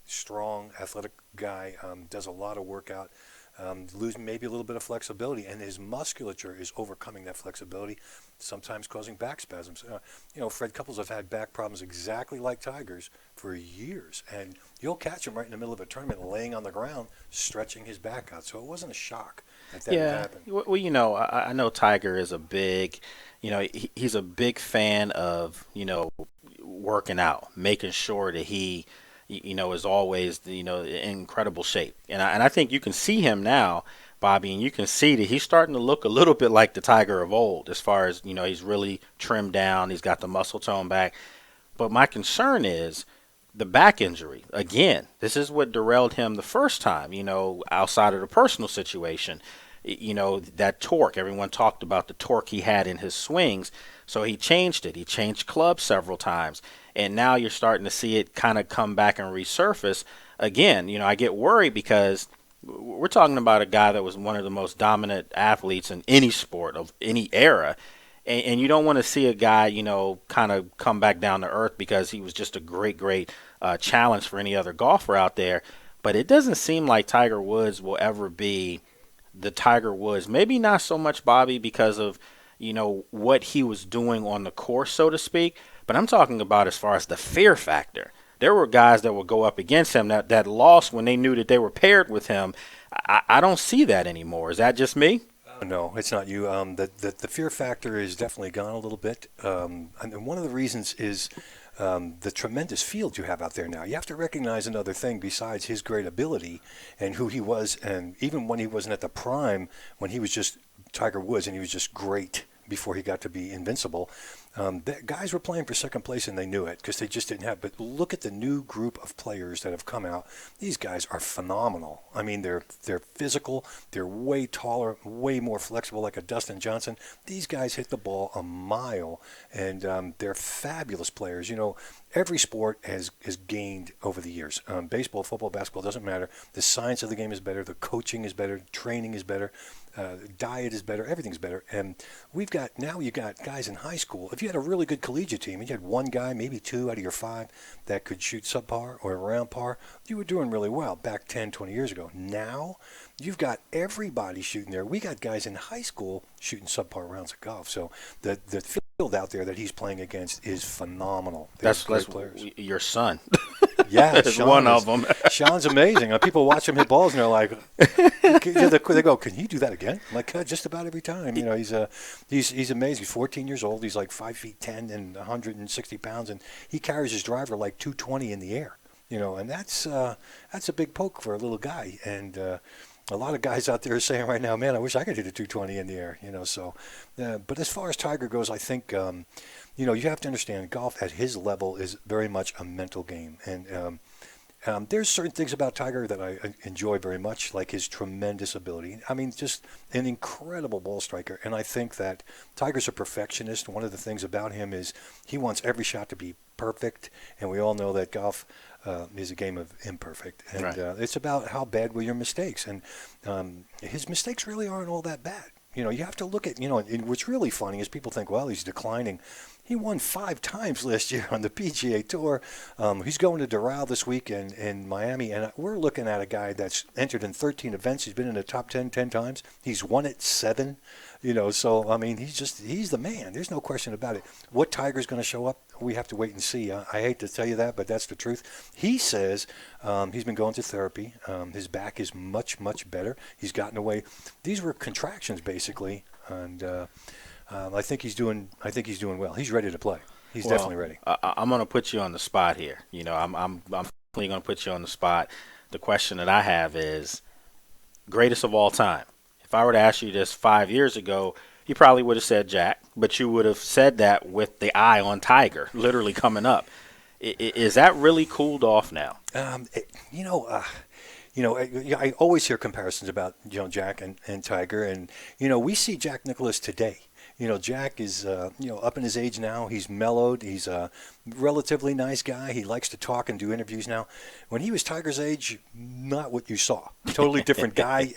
[SPEAKER 27] strong, athletic guy. Does a lot of workout. Losing maybe a little bit of flexibility, and his musculature is overcoming that flexibility, sometimes causing back spasms. Fred Couples have had back problems exactly like Tiger's for years, and you'll catch him right in the middle of a tournament laying on the ground, stretching his back out. So it wasn't a shock that would happen.
[SPEAKER 1] Well, I know Tiger is a big, he's a big fan of, working out, making sure that he is always, in incredible shape. And I think you can see him now, Bobby, and you can see that he's starting to look a little bit like the Tiger of old as far as, he's really trimmed down. He's got the muscle tone back. But my concern is the back injury. Again, this is what derailed him the first time, outside of the personal situation. That torque. Everyone talked about the torque he had in his swings. So he changed it. He changed clubs several times. And now you're starting to see it kind of come back and resurface again. I get worried because we're talking about a guy that was one of the most dominant athletes in any sport of any era. And you don't want to see a guy, kind of come back down to earth because he was just a great challenge for any other golfer out there. But it doesn't seem like Tiger Woods will ever be the Tiger Woods. Maybe not so much, Bobby, because of, what he was doing on the course, so to speak. But I'm talking about as far as the fear factor. There were guys that would go up against him that lost when they knew that they were paired with him. I don't see that anymore. Is that just me?
[SPEAKER 27] No, it's not you. The fear factor is definitely gone a little bit. And one of the reasons is the tremendous field you have out there now. You have to recognize another thing besides his great ability and who he was, and even when he wasn't at the prime, when he was just Tiger Woods and he was just great before he got to be invincible. Guys were playing for second place and they knew it because they just didn't have. But look at the new group of players that have come out. These guys are phenomenal. I mean, they're physical. They're way taller, way more flexible, like a Dustin Johnson. These guys hit the ball a mile, and they're fabulous players. Every sport has gained over the years. Baseball, football, basketball, doesn't matter. The science of the game is better. The coaching is better. Training is better. Diet is better. Everything's better. And you got guys in high school. If you had a really good collegiate team and you had one guy, maybe two out of your five that could shoot subpar or around par, you were doing really well back 10, 20 years ago. Now you've got everybody shooting there. We got guys in high school shooting subpar rounds of golf. So the field out there that he's playing against is phenomenal.
[SPEAKER 1] That's players. Your son.
[SPEAKER 27] Yeah,
[SPEAKER 1] it's one of them.
[SPEAKER 27] Sean's amazing. People watch him hit balls and they're like, they go, "Can you do that again?" I'm like, just about every time. He's amazing. He's 14 years old. He's like 5'10" and 160 pounds, and he carries his driver like 220 in the air. And that's a big poke for a little guy. And a lot of guys out there are saying right now, man, I wish I could hit a 220 in the air. But as far as Tiger goes, I think. You have to understand golf at his level is very much a mental game. And there's certain things about Tiger that I enjoy very much, like his tremendous ability. I mean, just an incredible ball striker. And I think that Tiger's a perfectionist. One of the things about him is he wants every shot to be perfect. And we all know that golf is a game of imperfect. And
[SPEAKER 1] right.
[SPEAKER 27] It's about how bad were your mistakes. And his mistakes really aren't all that bad. You have to look at, and what's really funny is people think, well, he's declining. He won 5 times last year on the PGA Tour. He's going to Doral this week in Miami, and we're looking at a guy that's entered in 13 events. He's been in the top 10 times. He's won it 7. So I mean, he's the man. There's no question about it. What Tiger's going to show up, we have to wait and see. I hate to tell you that, but that's the truth. He says he's been going to therapy. His back is much, much better. He's gotten away. These were contractions basically, and I think he's doing well. He's ready to play. He's definitely ready.
[SPEAKER 1] I'm going to put you on the spot here. I'm definitely going to put you on the spot. The question that I have is greatest of all time. If I were to ask you this 5 years ago, you probably would have said Jack, but you would have said that with the eye on Tiger, literally coming up. Is that really cooled off now?
[SPEAKER 27] I always hear comparisons about Jack and Tiger, and we see Jack Nicklaus today. Jack is up in his age now. He's mellowed. He's a relatively nice guy. He likes to talk and do interviews now. When he was Tiger's age, not what you saw. Totally different guy.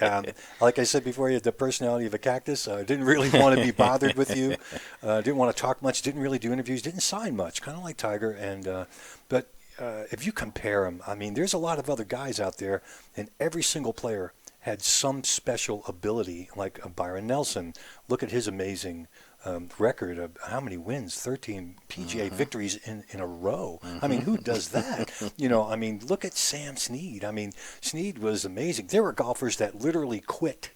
[SPEAKER 27] Like I said before, he had the personality of a cactus. Didn't really want to be bothered with you. Didn't want to talk much. Didn't really do interviews. Didn't sign much. Kind of like Tiger. But if you compare him, I mean, there's a lot of other guys out there, and every single player had some special ability, like Byron Nelson. Look at his amazing record of how many wins, 13 PGA victories in a row. I mean, who does that? Look at Sam Snead. I mean, Snead was amazing. There were golfers that literally quit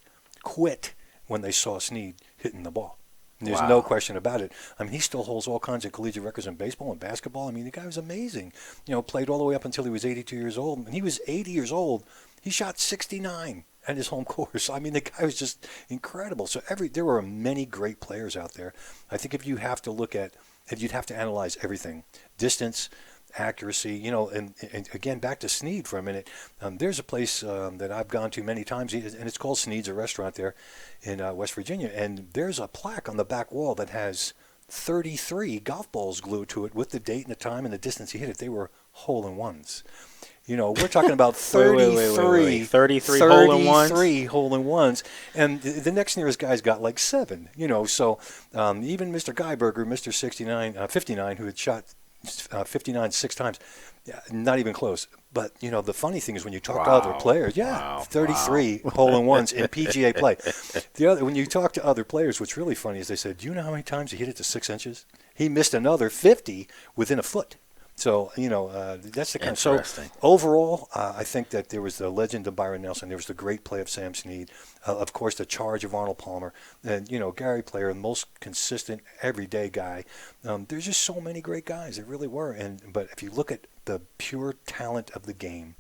[SPEAKER 27] when they saw Snead hitting the ball. There's no question about it. I mean, he still holds all kinds of collegiate records in baseball and basketball. I mean, the guy was amazing. Played all the way up until he was 82 years old. When he was 80 years old, he shot 69 at his home course. I mean, the guy was just incredible. So there were many great players out there. I think if you'd have to analyze everything, distance, accuracy, and again, back to Snead for a minute. There's a place that I've gone to many times, and it's called Snead's, a restaurant there in West Virginia. And there's a plaque on the back wall that has 33 golf balls glued to it with the date and the time and the distance he hit it. They were hole-in-ones. We're talking about 33
[SPEAKER 1] hole-in-ones?
[SPEAKER 27] 33 hole-in-ones. And the next nearest guy's got like 7, So even Mr. Guyberger, Mr. 59, who had shot 59 6 times, not even close. But, the funny thing is when you talk to other players, 33 hole-in-ones in PGA play. When you talk to other players, what's really funny is they said, do you know how many times he hit it to 6 inches? He missed another 50 within a foot. So, that's the kind of, so overall, I think that there was the legend of Byron Nelson. There was the great play of Sam Snead. Of course, the charge of Arnold Palmer. And, Gary Player, the most consistent, everyday guy. There's just so many great guys. There really were. But if you look at the pure talent of the game,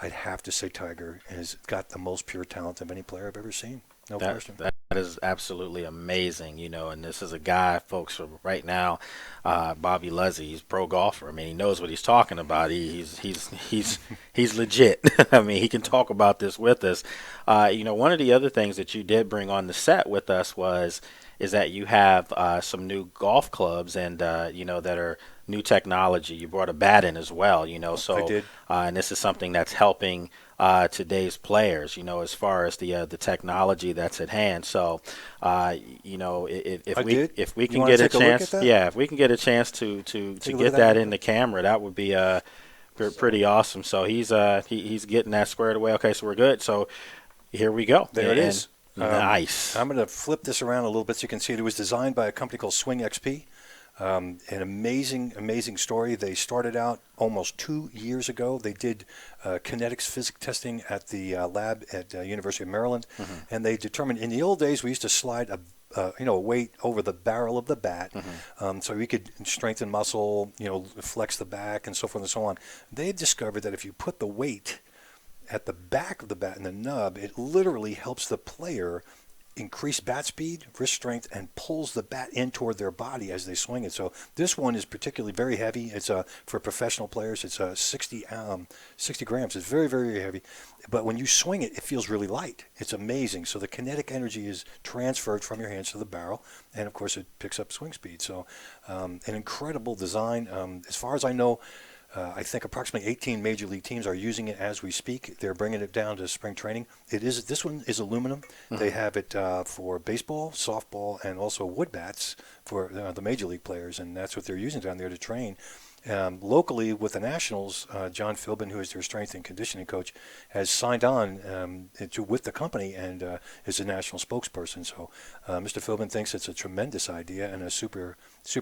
[SPEAKER 27] I'd have to say Tiger has got the most pure talent of any player I've ever seen. No question.
[SPEAKER 1] That is absolutely amazing, and this is a guy, folks, from right now, Bobby Luzzi, he's a pro golfer. I mean, he knows what he's talking about. He's legit. I mean, he can talk about this with us. One of the other things that you did bring on the set with us is that you have some new golf clubs and that are new technology. You brought a bat in as well, so
[SPEAKER 27] I did.
[SPEAKER 1] And this is something that's helping today's players, as far as the technology that's at hand. So, if we can get a chance, if we can get a chance to get that in the camera, that would be pretty awesome. So he's getting that squared away. Okay, so we're good. So here we go.
[SPEAKER 27] There it is.
[SPEAKER 1] Nice.
[SPEAKER 27] I'm going to flip this around a little bit so you can see it. It was designed by a company called Swing XP. An amazing story. They started out almost 2 years ago. They did kinetics physics testing at the lab at University of Maryland, and they determined in the old days we used to slide a weight over the barrel of the bat, so we could strengthen muscle, flex the back, and so forth and so on. They discovered that if you put the weight at the back of the bat and the nub, it literally helps the player increase bat speed, wrist strength, and pulls the bat in toward their body as they swing it. So this one is particularly very heavy. It's for professional players. It's 60 grams. It's very, very heavy. But when you swing it, it feels really light. It's amazing. So the kinetic energy is transferred from your hands to the barrel, and of course it picks up swing speed. So an incredible design. As far as I know, I think approximately 18 major league teams are using it as we speak. They're bringing it down to spring training. This one is aluminum. They have it for baseball, softball, and also wood bats for the major league players, and that's what they're using down there to train. Locally with the Nationals, John Philbin, who is their strength and conditioning coach, has signed on with the company and is a national spokesperson. So Mr. Philbin thinks it's a tremendous idea and a super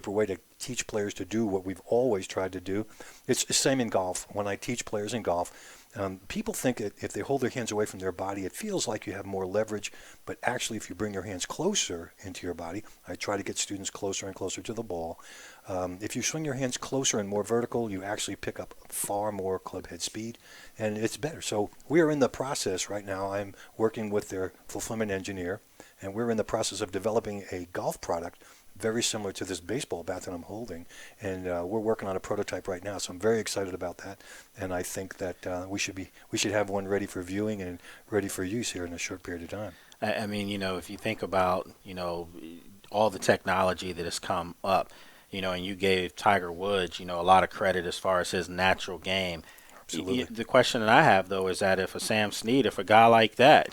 [SPEAKER 27] way to teach players to do what we've always tried to do. It's the same in golf. When I teach players in golf, people think that if they hold their hands away from their body, it feels like you have more leverage. But actually, if you bring your hands closer into your body, I try to get students closer and closer to the ball. If you swing your hands closer and more vertical, you actually pick up far more club head speed, and it's better. So we are in the process right now. I'm working with their fulfillment engineer, and we're in the process of developing a golf product very similar to this baseball bat that I'm holding, and we're working on a prototype right now. So I'm very excited about that, and I think that we should have one ready for viewing and ready for use here in a short period of time.
[SPEAKER 1] I mean, if you think about, all the technology that has come up, and you gave Tiger Woods, a lot of credit as far as his natural game.
[SPEAKER 27] Absolutely.
[SPEAKER 1] The question that I have, though, is that if a Sam Snead, if a guy like that,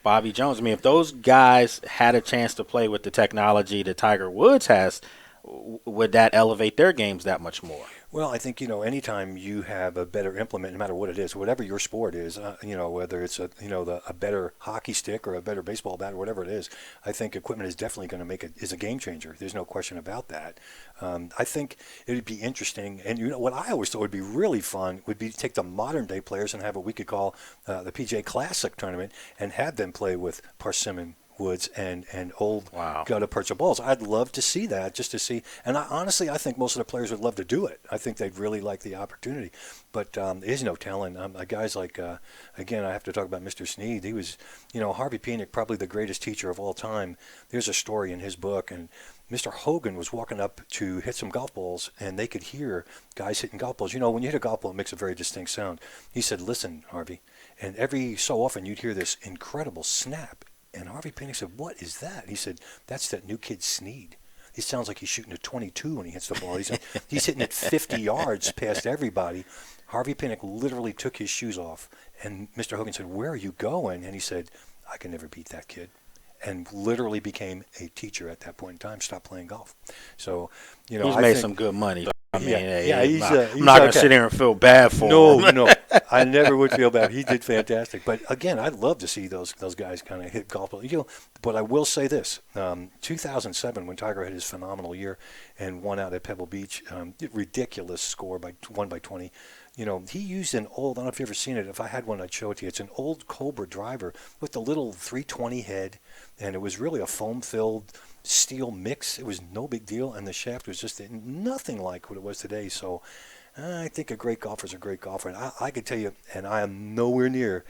[SPEAKER 1] Bobby Jones, if those guys had a chance to play with the technology that Tiger Woods has, would that elevate their games that much more?
[SPEAKER 27] Well, I think, anytime you have a better implement, no matter what it is, whatever your sport is, whether it's a better hockey stick or a better baseball bat or whatever it is, I think equipment is definitely going to make it is a game changer. There's no question about that. I think it would be interesting, and what I always thought would be really fun would be to take the modern day players and have what we could call the PGA Classic tournament and have them play with Parsimon, Woods, and old gutta percha balls. I'd love to see that, just to see. And honestly, I think most of the players would love to do it. I think they'd really like the opportunity. But there's no telling. Guys like, again, I have to talk about Mr. Snead. He was, Harvey Penick, probably the greatest teacher of all time. There's a story in his book, and Mr. Hogan was walking up to hit some golf balls, and they could hear guys hitting golf balls. When you hit a golf ball, it makes a very distinct sound. He said, "Listen, Harvey," and every so often you'd hear this incredible snap. And Harvey Penick said, "What is that?" He said, "That's that new kid Snead. He sounds like he's shooting a 22 when he hits the ball. He's hitting it 50 yards past everybody." Harvey Penick literally took his shoes off, and Mr. Hogan said, "Where are you going?" And he said, "I can never beat that kid." And literally became a teacher at that point in time, stopped playing golf. So,
[SPEAKER 1] he's made some good money. I mean,
[SPEAKER 27] he's
[SPEAKER 1] I'm not going to sit here and feel bad for him.
[SPEAKER 27] No, I never would feel bad. He did fantastic. But again, I'd love to see those guys kind of hit golf. But I will say this: 2007, when Tiger had his phenomenal year and won out at Pebble Beach, ridiculous score won by 20. He used an old, I don't know if you've ever seen it. If I had one, I'd show it to you. It's an old Cobra driver with the little 320 head, and it was really a foam-filled steel mix. It was no big deal, and the shaft was just nothing like what it was today. So I think a great golfer is a great golfer. And I can tell you, and I am nowhere near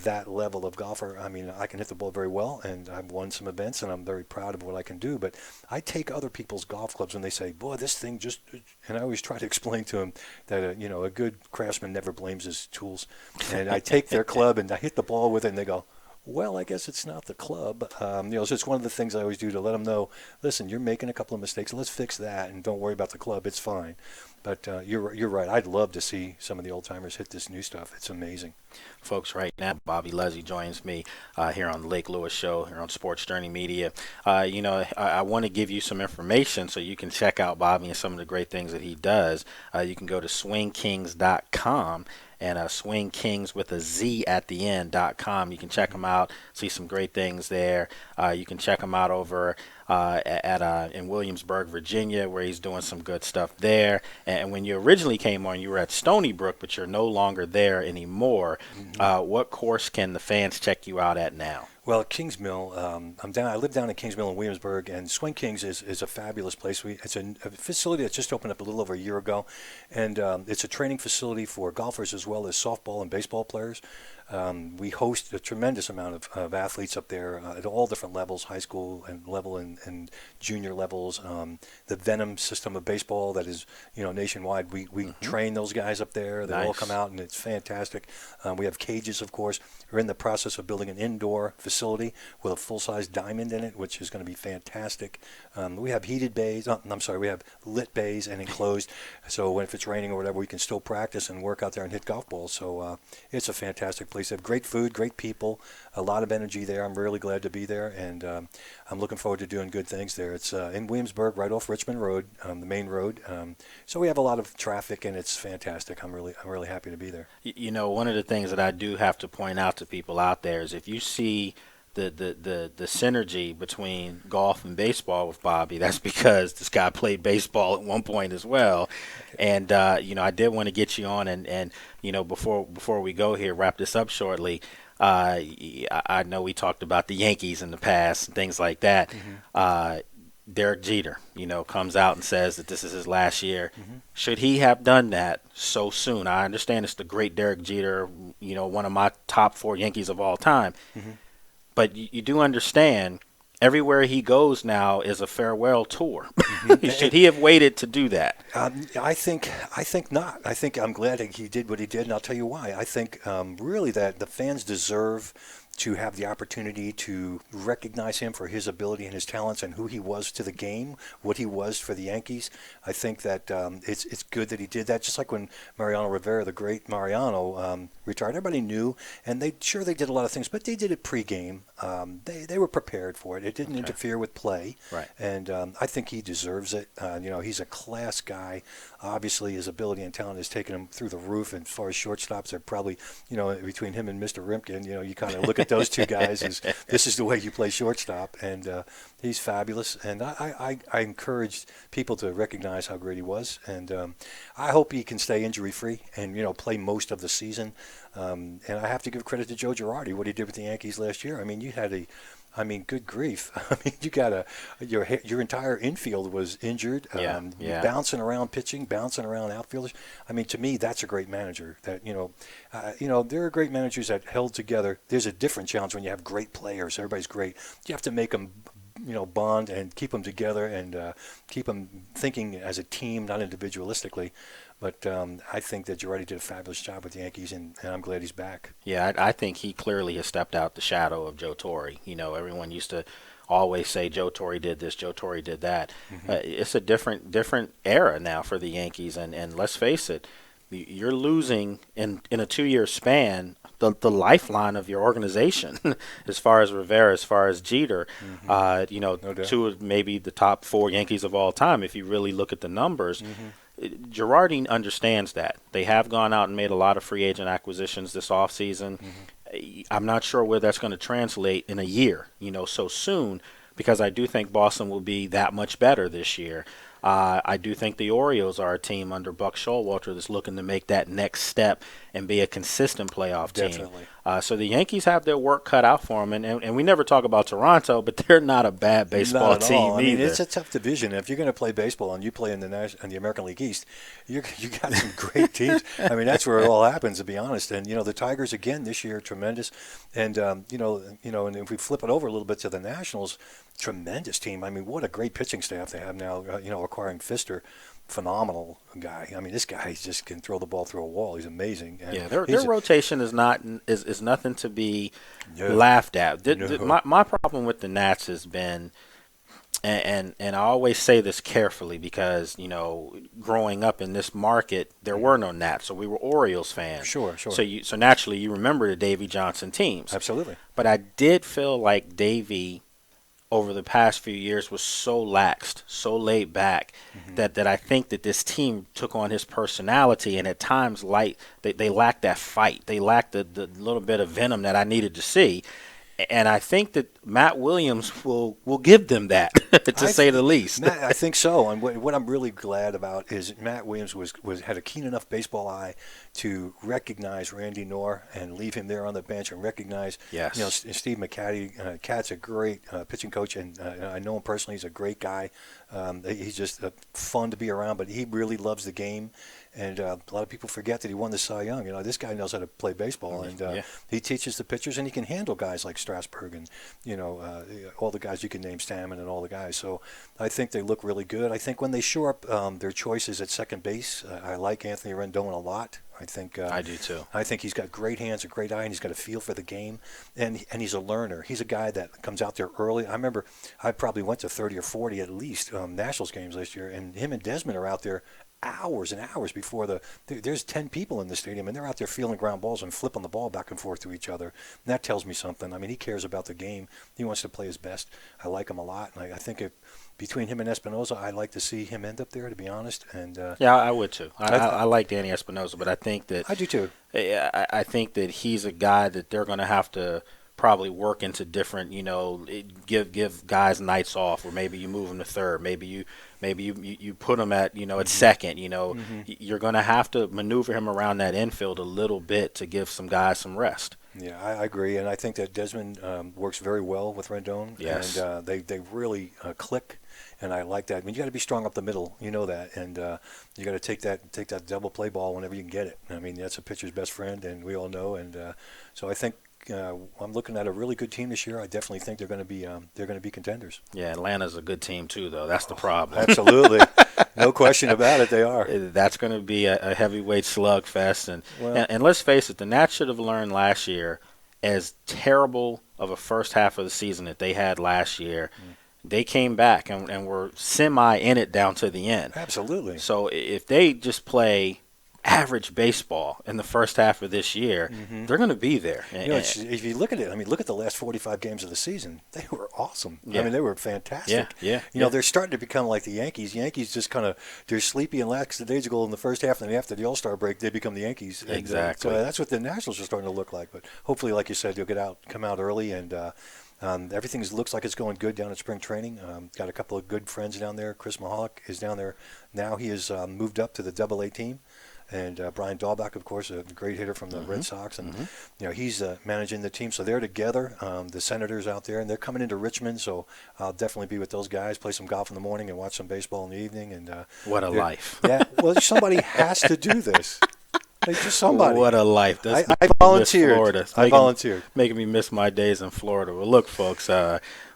[SPEAKER 27] that level of golfer. I mean, I can hit the ball very well, and I've won some events, and I'm very proud of what I can do. But I take other people's golf clubs, and they say, "Boy, this thing just..." And I always try to explain to them that, a good craftsman never blames his tools. And I take their club, and I hit the ball with it, and they go, "Well, I guess it's not the club." So it's one of the things I always do to let them know, listen, you're making a couple of mistakes. Let's fix that, and don't worry about the club. It's fine. But you're right. I'd love to see some of the old-timers hit this new stuff. It's amazing.
[SPEAKER 1] Folks, right now, Bobby Luzzi joins me here on the Lake Lewis Show, here on Sports Journey Media. I want to give you some information so you can check out Bobby and some of the great things that he does. You can go to swingkings.com. And Swing Kings with a Z at the end.com. You can check them out, see some great things there. You can check him out over in Williamsburg, Virginia, where he's doing some good stuff there. And when you originally came on, you were at Stony Brook, but you're no longer there anymore. What course can the fans check you out at now?
[SPEAKER 27] Well, Kings Mill, I live down in Kings Mill in Williamsburg, and Swing Kings is a fabulous place. It's a facility that just opened up a little over a year ago, and it's a training facility for golfers as well as softball and baseball players. We host a tremendous amount of athletes up there at all different levels, high school and level and junior levels. The Venom system of baseball that is, nationwide. We train those guys up there. They all come out, and it's fantastic. We have cages, of course. We're in the process of building an indoor facility with a full-size diamond in it, which is going to be fantastic. We have heated bays. We have lit bays and enclosed. So if it's raining or whatever, we can still practice and work out there and hit golf balls. So it's a fantastic place. They have great food, great people, a lot of energy there. I'm really glad to be there, and I'm looking forward to doing good things there. It's in Williamsburg, right off Richmond Road, the main road. So we have a lot of traffic, and it's fantastic. I'm really happy to be there.
[SPEAKER 1] One of the things that I do have to point out to people out there is if you see the synergy between golf and baseball with Bobby, that's because this guy played baseball at one point as well. And I did want to get you on and before we go here, wrap this up shortly. I know we talked about the Yankees in the past and things like that. Derek Jeter, comes out and says that this is his last year. Should he have done that so soon? I understand it's the great Derek Jeter, one of my top 4 Yankees of all time. But you do understand everywhere he goes now is a farewell tour. Should he have waited to do that?
[SPEAKER 27] I think not. I think I'm glad that he did what he did, and I'll tell you why. I think really that the fans deserve to have the opportunity to recognize him for his ability and his talents and who he was to the game, what he was for the Yankees. I think that it's good that he did that. Just like when Mariano Rivera, the great Mariano, retired, everybody knew, and they did a lot of things, but they did it pregame. They were prepared for it. It didn't interfere with play,
[SPEAKER 1] right?
[SPEAKER 27] And I think he deserves it. He's a class guy. Obviously, his ability and talent has taken him through the roof. And as far as shortstops, they're probably, between him and Mr. Rimkin, you kind of look at those two guys as this is the way you play shortstop, and he's fabulous. And I encourage people to recognize how great he was, and I hope he can stay injury-free and play most of the season. And I have to give credit to Joe Girardi, what he did with the Yankees last year. I mean, you had good grief. I mean, you got your entire infield was injured. Bouncing around pitching, bouncing around outfielders. I mean, to me, that's a great manager. That there are great managers that held together. There's a different challenge when you have great players. Everybody's great. You have to make them, bond and keep them together and keep them thinking as a team, not individualistically. But I think that Girardi did a fabulous job with the Yankees, and I'm glad he's back.
[SPEAKER 1] Yeah, I think he clearly has stepped out the shadow of Joe Torre. Everyone used to always say Joe Torre did this, Joe Torre did that. It's a different era now for the Yankees, and let's face it, you're losing in a 2-year span the lifeline of your organization as far as Rivera, as far as Jeter, no doubt. 2 of maybe the top 4 Yankees of all time if you really look at the numbers. Girardi understands that. They have gone out and made a lot of free agent acquisitions this offseason. I'm not sure where that's going to translate in a year, so soon, because I do think Boston will be that much better this year. I do think the Orioles are a team under Buck Showalter that's looking to make that next step and be a consistent playoff team.
[SPEAKER 27] Definitely.
[SPEAKER 1] So the Yankees have their work cut out for them, and we never talk about Toronto, but they're not a bad baseball team
[SPEAKER 27] all. I mean,
[SPEAKER 1] either.
[SPEAKER 27] it's a tough division. If you're going to play baseball and you play in the American League East, you got some great teams. I mean, that's where it all happens, to be honest. And the Tigers again this year, tremendous. And and if we flip it over a little bit to the Nationals, tremendous team. I mean, what a great pitching staff they have now. Acquiring Pfister. Phenomenal guy. I mean, this guy just can throw the ball through a wall. He's amazing. And
[SPEAKER 1] their rotation is nothing to be laughed at. My problem with the Nats has been, and I always say this carefully because growing up in this market, there were no Nats, so we were Orioles fans.
[SPEAKER 27] Sure.
[SPEAKER 1] So naturally, you remember the Davey Johnson teams.
[SPEAKER 27] Absolutely.
[SPEAKER 1] But I did feel like Davey, over the past few years, was so laxed, so laid back, that I think that this team took on his personality, and at times they lacked that fight. They lacked the little bit of venom that I needed to see. And I think that Matt Williams will give them that, to say the least.
[SPEAKER 27] Matt, I think so. And what I'm really glad about is Matt Williams had a keen enough baseball eye to recognize Randy Knorr and leave him there on the bench and recognize, Steve McCatty. Cat's a great pitching coach, and I know him personally. He's a great guy. He's just fun to be around, but he really loves the game. And a lot of people forget that he won the Cy Young. You know, this guy knows how to play baseball, and he teaches the pitchers, and he can handle guys like Strasburg and, you know, all the guys you can name, Stammen and all the guys. So I think they look really good. I think when they shore up their choices at second base, I like Anthony Rendon a lot. I think
[SPEAKER 1] I do too.
[SPEAKER 27] I think he's got great hands, a great eye, and he's got a feel for the game. And he's a learner. He's a guy that comes out there early. I remember I probably went to 30 or 40 at least Nationals games last year, and him and Desmond are out there hours and hours before there's 10 people in the stadium, and they're out there feeling ground balls and flipping the ball back and forth to each other. And that tells me something. I mean, he cares about the game. He wants to play his best. I like him a lot, and I think between him and Espinosa, I'd like to see him end up there, to be honest. And
[SPEAKER 1] yeah, I would too. I like Danny Espinosa, but I think that
[SPEAKER 27] I do too.
[SPEAKER 1] I think that he's a guy that they're going to have to probably work into different, you know, give guys nights off, or maybe you move him to third, maybe you put him at, you know, at second. You know, you're going to have to maneuver him around that infield a little bit to give some guys some rest.
[SPEAKER 27] Yeah, I agree, and I think that Desmond works very well with Rendon.
[SPEAKER 1] Yes,
[SPEAKER 27] and they really click, and I like that. I mean, you got to be strong up the middle, you know that, and you got to take that double play ball whenever you can get it. I mean, that's a pitcher's best friend, and we all know. And so I think I'm looking at a really good team this year. I definitely think they're going to be contenders.
[SPEAKER 1] Yeah, Atlanta's a good team too, though. That's the problem.
[SPEAKER 27] Absolutely, no question about it. They are.
[SPEAKER 1] That's going to be a heavyweight slugfest, and let's face it, the Nats should have learned last year, as terrible of a first half of the season that they had last year. They came back and were semi in it down to the end.
[SPEAKER 27] Absolutely.
[SPEAKER 1] So if they just play average baseball in the first half of this year, they're going to be there.
[SPEAKER 27] You know, if you look at it, I mean, look at the last 45 games of the season. They were awesome.
[SPEAKER 1] Yeah.
[SPEAKER 27] I mean, they were fantastic.
[SPEAKER 1] Yeah.
[SPEAKER 27] You know, they're starting to become like the Yankees. Yankees just kind of, they're sleepy and lackadaisical in the first half, and then after the All-Star break, they become the Yankees.
[SPEAKER 1] Exactly.
[SPEAKER 27] And, so that's what the Nationals are starting to look like. But hopefully, like you said, they'll come out early, and everything looks like it's going good down at spring training. Got a couple of good friends down there. Chris Mahalik is down there now. He has moved up to the Double-A team. And Brian Dahlbach, of course, a great hitter from the Red Sox, and you know, he's managing the team. So they're together. The Senators out there, and they're coming into Richmond. So I'll definitely be with those guys. Play some golf in the morning and watch some baseball in the evening. And
[SPEAKER 1] what a life!
[SPEAKER 27] Yeah, well, somebody has to do this. Like, just somebody.
[SPEAKER 1] What a life!
[SPEAKER 27] I volunteered.
[SPEAKER 1] Florida. Making me miss my days in Florida. Well, look, folks.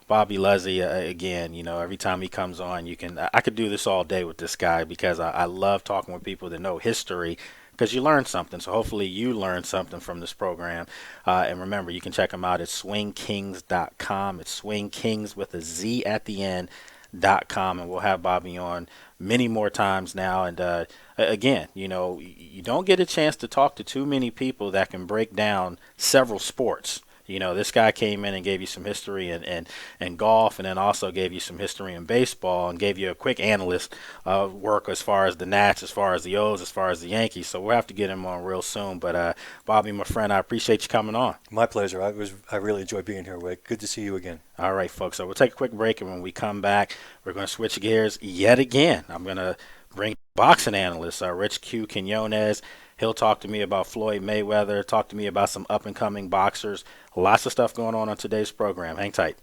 [SPEAKER 1] Bobby Luzzi, again, you know, every time he comes on, I could do this all day with this guy, because I love talking with people that know history, because you learn something. So hopefully you learn something from this program. And remember, you can check him out at swingkings.com. It's swingkings with a Z at the end.com. And we'll have Bobby on many more times now. And again, you know, you don't get a chance to talk to too many people that can break down several sports. You know, this guy came in and gave you some history in golf, and then also gave you some history in baseball, and gave you a quick analyst work as far as the Nats, as far as the O's, as far as the Yankees. So we'll have to get him on real soon. But Bobby, my friend, I appreciate you coming on.
[SPEAKER 27] My pleasure. I really enjoyed being here, Wade. Good to see you again.
[SPEAKER 1] All right, folks. So we'll take a quick break, and when we come back, we're going to switch gears yet again. I'm going to bring boxing analyst Rich Q. Quinones. He'll talk to me about Floyd Mayweather, talk to me about some up-and-coming boxers. Lots of stuff going on today's program. Hang tight.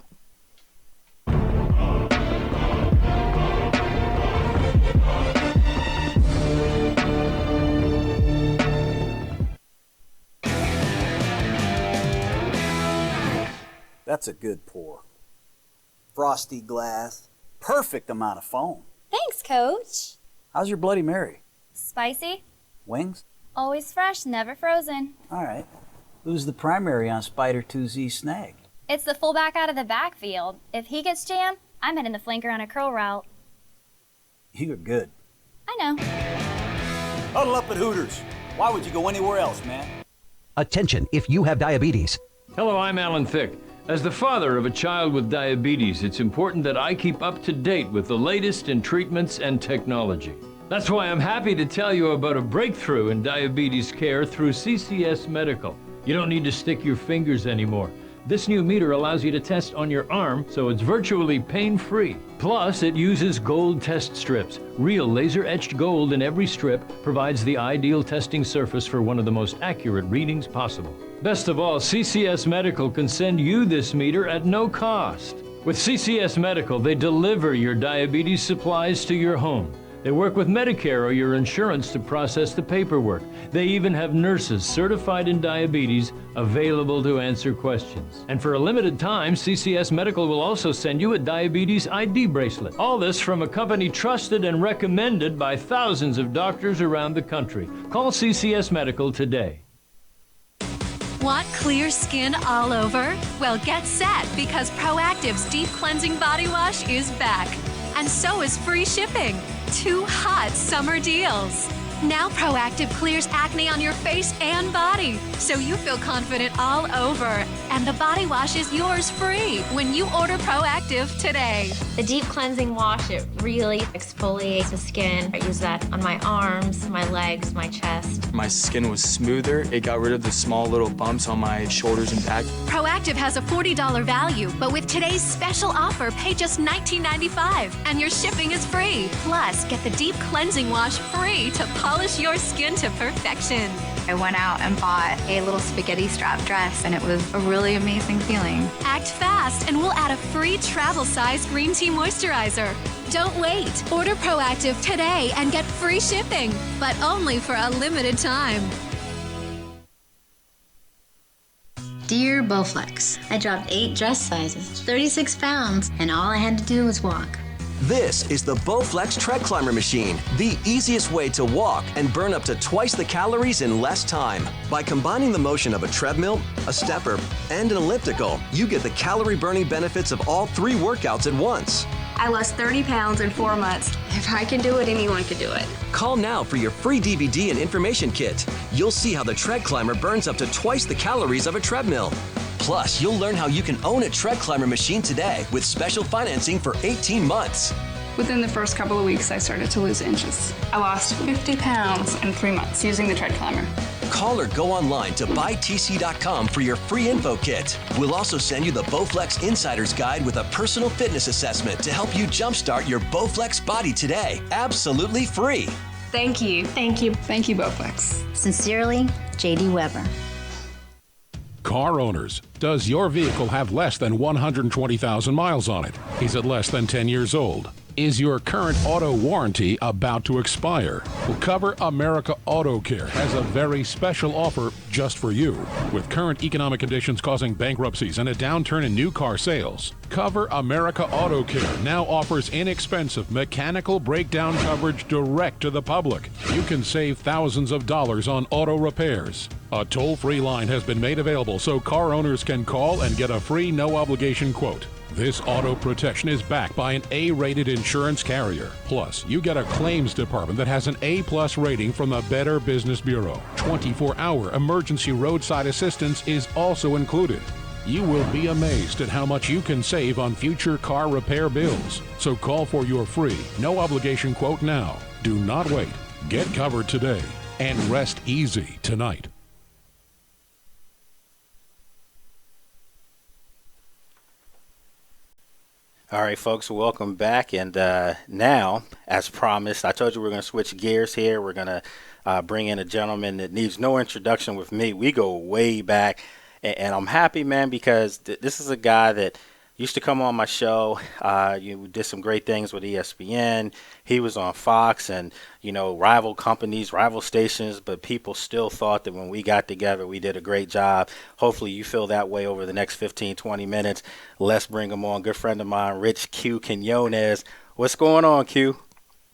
[SPEAKER 2] That's a good pour. Frosty glass, perfect amount of foam.
[SPEAKER 3] Thanks, Coach.
[SPEAKER 2] How's your Bloody Mary?
[SPEAKER 3] Spicy?
[SPEAKER 2] Wings?
[SPEAKER 3] Always fresh, never frozen.
[SPEAKER 2] All right. Who's the primary on Spider 2Z Snag?
[SPEAKER 3] It's the fullback out of the backfield. If he gets jammed, I'm hitting the flanker on a curl route.
[SPEAKER 2] You're good.
[SPEAKER 3] I know.
[SPEAKER 2] Huddle up at Hooters. Why would you go anywhere else, man?
[SPEAKER 4] Attention, if you have diabetes.
[SPEAKER 5] Hello, I'm Alan Thicke. As the father of a child with diabetes, it's important that I keep up to date with the latest in treatments and technology. That's why I'm happy to tell you about a breakthrough in diabetes care through CCS Medical. You don't need to stick your fingers anymore. This new meter allows you to test on your arm, so it's virtually pain-free. Plus, it uses gold test strips. Real laser-etched gold in every strip provides the ideal testing surface for one of the most accurate readings possible. Best of all, CCS Medical can send you this meter at no cost. With CCS Medical, they deliver your diabetes supplies to your home. They work with Medicare or your insurance to process the paperwork. They even have nurses certified in diabetes available to answer questions. And for a limited time, CCS Medical will also send you a diabetes ID bracelet. All this from a company trusted and recommended by thousands of doctors around the country. Call CCS Medical today.
[SPEAKER 6] Want clear skin all over? Well, get set, because Proactive's Deep Cleansing Body Wash is back. And so is free shipping. 2 hot summer deals. Now Proactive clears acne on your face and body, so you feel confident all over. And the body wash is yours free when you order Proactive today.
[SPEAKER 7] The Deep Cleansing Wash, it really exfoliates the skin. I use that on my arms, my legs, my chest.
[SPEAKER 8] My skin was smoother. It got rid of the small little bumps on my shoulders and back.
[SPEAKER 6] Proactive has a $40 value, but with today's special offer, pay just $19.95, and your shipping is free. Plus, get the Deep Cleansing Wash free to polish your skin to perfection.
[SPEAKER 11] I went out and bought a little spaghetti strap dress, and it was a really amazing feeling.
[SPEAKER 6] Act fast, and we'll add a free travel-size green tea moisturizer. Don't wait. Order Proactive today and get free shipping, but only for a limited time.
[SPEAKER 12] Dear Bowflex, I dropped 8 dress sizes, 36 pounds, and all I had to do was walk.
[SPEAKER 13] This is the Bowflex Tread Climber Machine, the easiest way to walk and burn up to twice the calories in less time. By combining the motion of a treadmill, a stepper, and an elliptical, you get the calorie-burning benefits of all 3 workouts at once.
[SPEAKER 11] I lost 30 pounds in 4 months. If I can do it, anyone can do it.
[SPEAKER 13] Call now for your free DVD and information kit. You'll see how the Tread Climber burns up to twice the calories of a treadmill. Plus, you'll learn how you can own a Tread Climber machine today with special financing for 18 months.
[SPEAKER 11] Within the first couple of weeks, I started to lose inches. I lost 50 pounds in 3 months using the Tread Climber.
[SPEAKER 13] Call or go online to buytc.com for your free info kit. We'll also send you the Bowflex Insider's Guide with a personal fitness assessment to help you jumpstart your Bowflex body today. Absolutely free.
[SPEAKER 11] Thank you. Thank you. Thank you, Bowflex.
[SPEAKER 12] Sincerely, J.D. Weber.
[SPEAKER 14] Car owners, does your vehicle have less than 120,000 miles on it? Is it less than 10 years old? Is your current auto warranty about to expire? Well, Cover America Auto Care has a very special offer just for you. With current economic conditions causing bankruptcies and a downturn in new car sales, Cover America Auto Care now offers inexpensive mechanical breakdown coverage direct to the public. You can save thousands of dollars on auto repairs. A toll-free line has been made available so car owners can call and get a free no-obligation quote. This auto protection is backed by an A-rated insurance carrier. Plus, you get a claims department that has an A-plus rating from the Better Business Bureau. 24-hour emergency roadside assistance is also included. You will be amazed at how much you can save on future car repair bills. So call for your free, no-obligation quote now. Do not wait. Get covered today and rest easy tonight.
[SPEAKER 1] All right, folks, welcome back. And now, as promised, I told you we're going to switch gears here. We're going to bring in a gentleman that needs no introduction with me. We go way back, and I'm happy, man, because this is a guy that used to come on my show. You did some great things with ESPN. He was on Fox and, you know, rival companies, rival stations, but people still thought that when we got together, we did a great job. Hopefully you feel that way over the next 15, 20 minutes. Let's bring him on. Good friend of mine, Rich Q Quinones. What's going on, Q?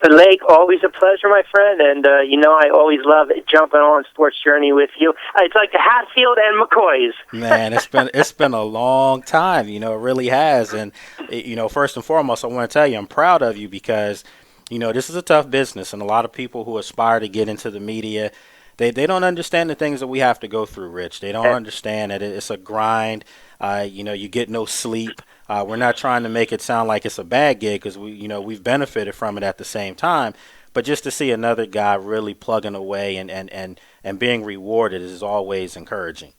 [SPEAKER 28] Lake, always a pleasure, my friend, and you know I always love jumping on Sports Journey with you. It's like the Hatfield and McCoys.
[SPEAKER 1] Man, it's been a long time, you know, it really has. And, you know, first and foremost, I want to tell you I'm proud of you because, you know, this is a tough business, and a lot of people who aspire to get into the media, they don't understand the things that we have to go through, Rich. They don't understand that it's a grind. You know, you get no sleep. We're not trying to make it sound like it's a bad gig because we've benefited from it at the same time. But just to see another guy really plugging away and being rewarded is always encouraging.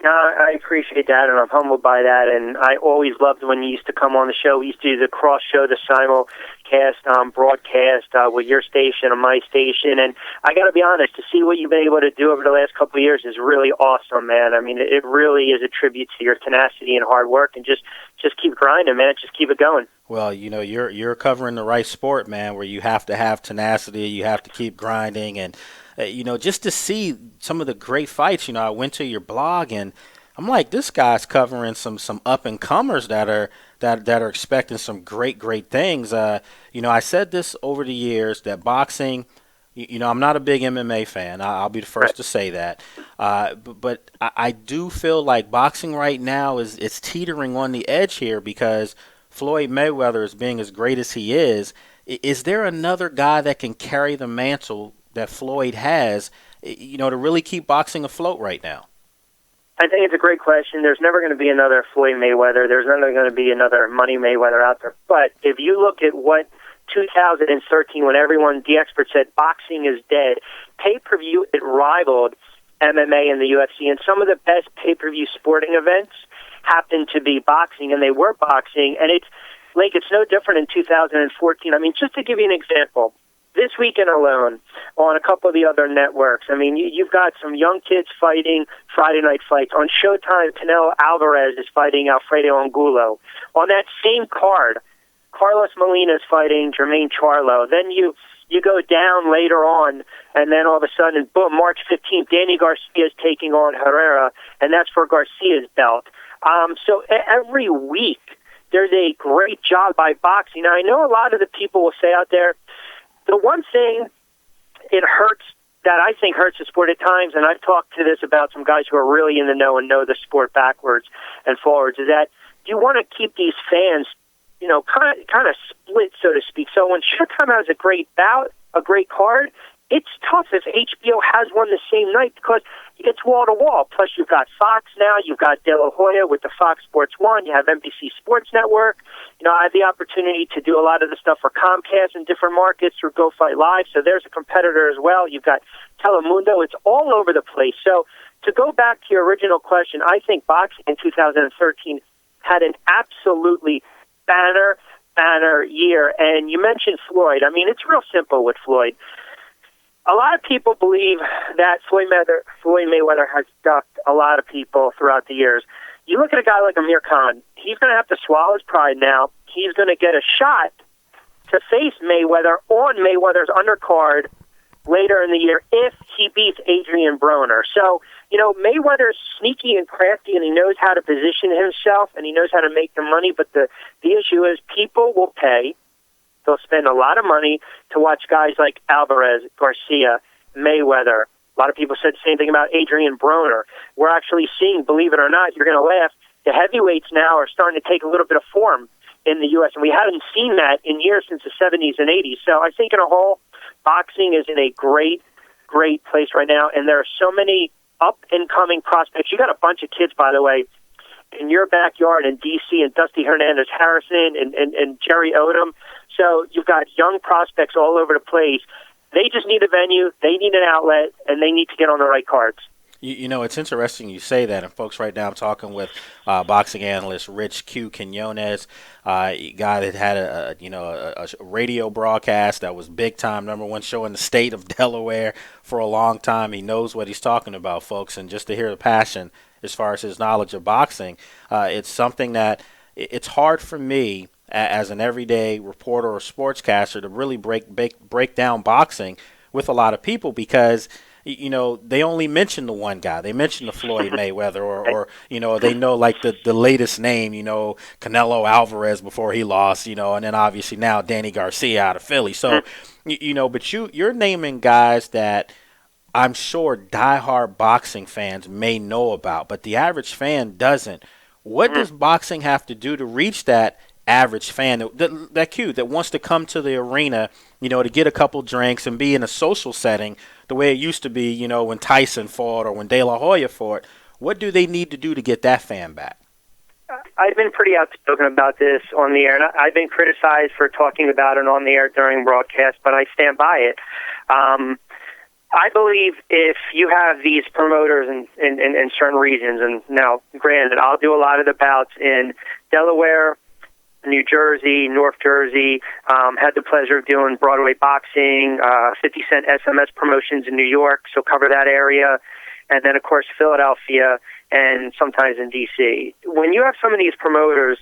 [SPEAKER 28] I appreciate that, and I'm humbled by that. And I always loved when you used to come on the show. We used to do the cross show, the simul broadcast with your station and my station. And I got to be honest, to see what you've been able to do over the last couple of years is really awesome, man. I mean, it really is a tribute to your tenacity and hard work, and just keep grinding, man. Just keep it going.
[SPEAKER 1] Well, you're covering the right sport, man, where you have to have tenacity, you have to keep grinding, and just to see some of the great fights. I went to your blog and I'm like, this guy's covering some up and comers that are expecting some great things. I said this over the years that boxing. I'm not a big MMA fan. I'll be the first to say that. But I do feel like boxing right now it's teetering on the edge here because Floyd Mayweather is being as great as he is. Is there another guy that can carry the mantle that Floyd has, to really keep boxing afloat right now?
[SPEAKER 28] I think it's a great question. There's never going to be another Floyd Mayweather. There's never going to be another Money Mayweather out there. But if you look at what 2013, when the experts said boxing is dead, pay-per-view, it rivaled MMA and the UFC. And some of the best pay-per-view sporting events happened to be boxing, and they were boxing. And it's no different in 2014. I mean, just to give you an example, this weekend alone, on a couple of the other networks, I mean, you've got some young kids fighting Friday night fights. On Showtime, Canelo Alvarez is fighting Alfredo Angulo. On that same card, Carlos Molina is fighting Jermaine Charlo. Then you go down later on, and then all of a sudden, boom, March 15th, Danny Garcia is taking on Herrera, and that's for Garcia's belt. So every week, there's a great job by boxing. Now, I know a lot of the people will say out there, the one thing that I think hurts the sport at times, and I've talked to this about some guys who are really in the know and know the sport backwards and forwards, is that you want to keep these fans, kind of split, so to speak. So when Showtime has a great bout, a great card, it's tough if HBO has one the same night because it's wall to wall. Plus, you've got Fox now, you've got De La Hoya with the Fox Sports 1, you have NBC Sports Network. I have the opportunity to do a lot of the stuff for Comcast in different markets through Go Fight Live, so there's a competitor as well. You've got Telemundo. It's all over the place. So to go back to your original question, I think boxing in 2013 had an absolutely banner year. And you mentioned Floyd. I mean, it's real simple with Floyd. A lot of people believe that Floyd Mayweather has ducked a lot of people throughout the years. You look at a guy like Amir Khan, he's going to have to swallow his pride now. He's going to get a shot to face Mayweather on Mayweather's undercard later in the year if he beats Adrian Broner. So, Mayweather's sneaky and crafty, and he knows how to position himself, and he knows how to make the money. But the issue is people will pay. They'll spend a lot of money to watch guys like Alvarez, Garcia, Mayweather. A lot of people said the same thing about Adrian Broner. We're actually seeing, believe it or not, you're going to laugh, the heavyweights now are starting to take a little bit of form in the U.S., and we haven't seen that in years since the 70s and 80s. So I think in a whole, boxing is in a great place right now, and there are so many up-and-coming prospects. You got a bunch of kids, by the way, in your backyard in D.C., and Dusty Hernandez Harrison and Jerry Odom. So you've got young prospects all over the place. They just need a venue, they need an outlet, and they need to get on the right cards.
[SPEAKER 1] It's interesting you say that. And folks, right now I'm talking with boxing analyst Rich Q. Quinones, a guy that had a radio broadcast that was big time, #1 show in the state of Delaware for a long time. He knows what he's talking about, folks. And just to hear the passion as far as his knowledge of boxing, it's something that it's hard for me as an everyday reporter or sportscaster to really break down boxing with a lot of people because they only mention the one guy. They mention the Floyd Mayweather or they know like the latest name, Canelo Alvarez before he lost, and then obviously now Danny Garcia out of Philly. So, but you're naming guys that I'm sure diehard boxing fans may know about, but the average fan doesn't. What does boxing have to do to reach that average fan that wants to come to the arena, to get a couple drinks and be in a social setting the way it used to be, when Tyson fought or when De La Hoya fought? What do they need to do to get that fan back?
[SPEAKER 28] I've been pretty outspoken about this on the air, and I've been criticized for talking about it on the air during broadcast, but I stand by it. I believe if you have these promoters in certain regions, and now, granted, I'll do a lot of the bouts in Delaware, New Jersey, North Jersey, had the pleasure of doing Broadway boxing, 50 Cent SMS promotions in New York, so cover that area, and then, of course, Philadelphia and sometimes in D.C. When you have some of these promoters,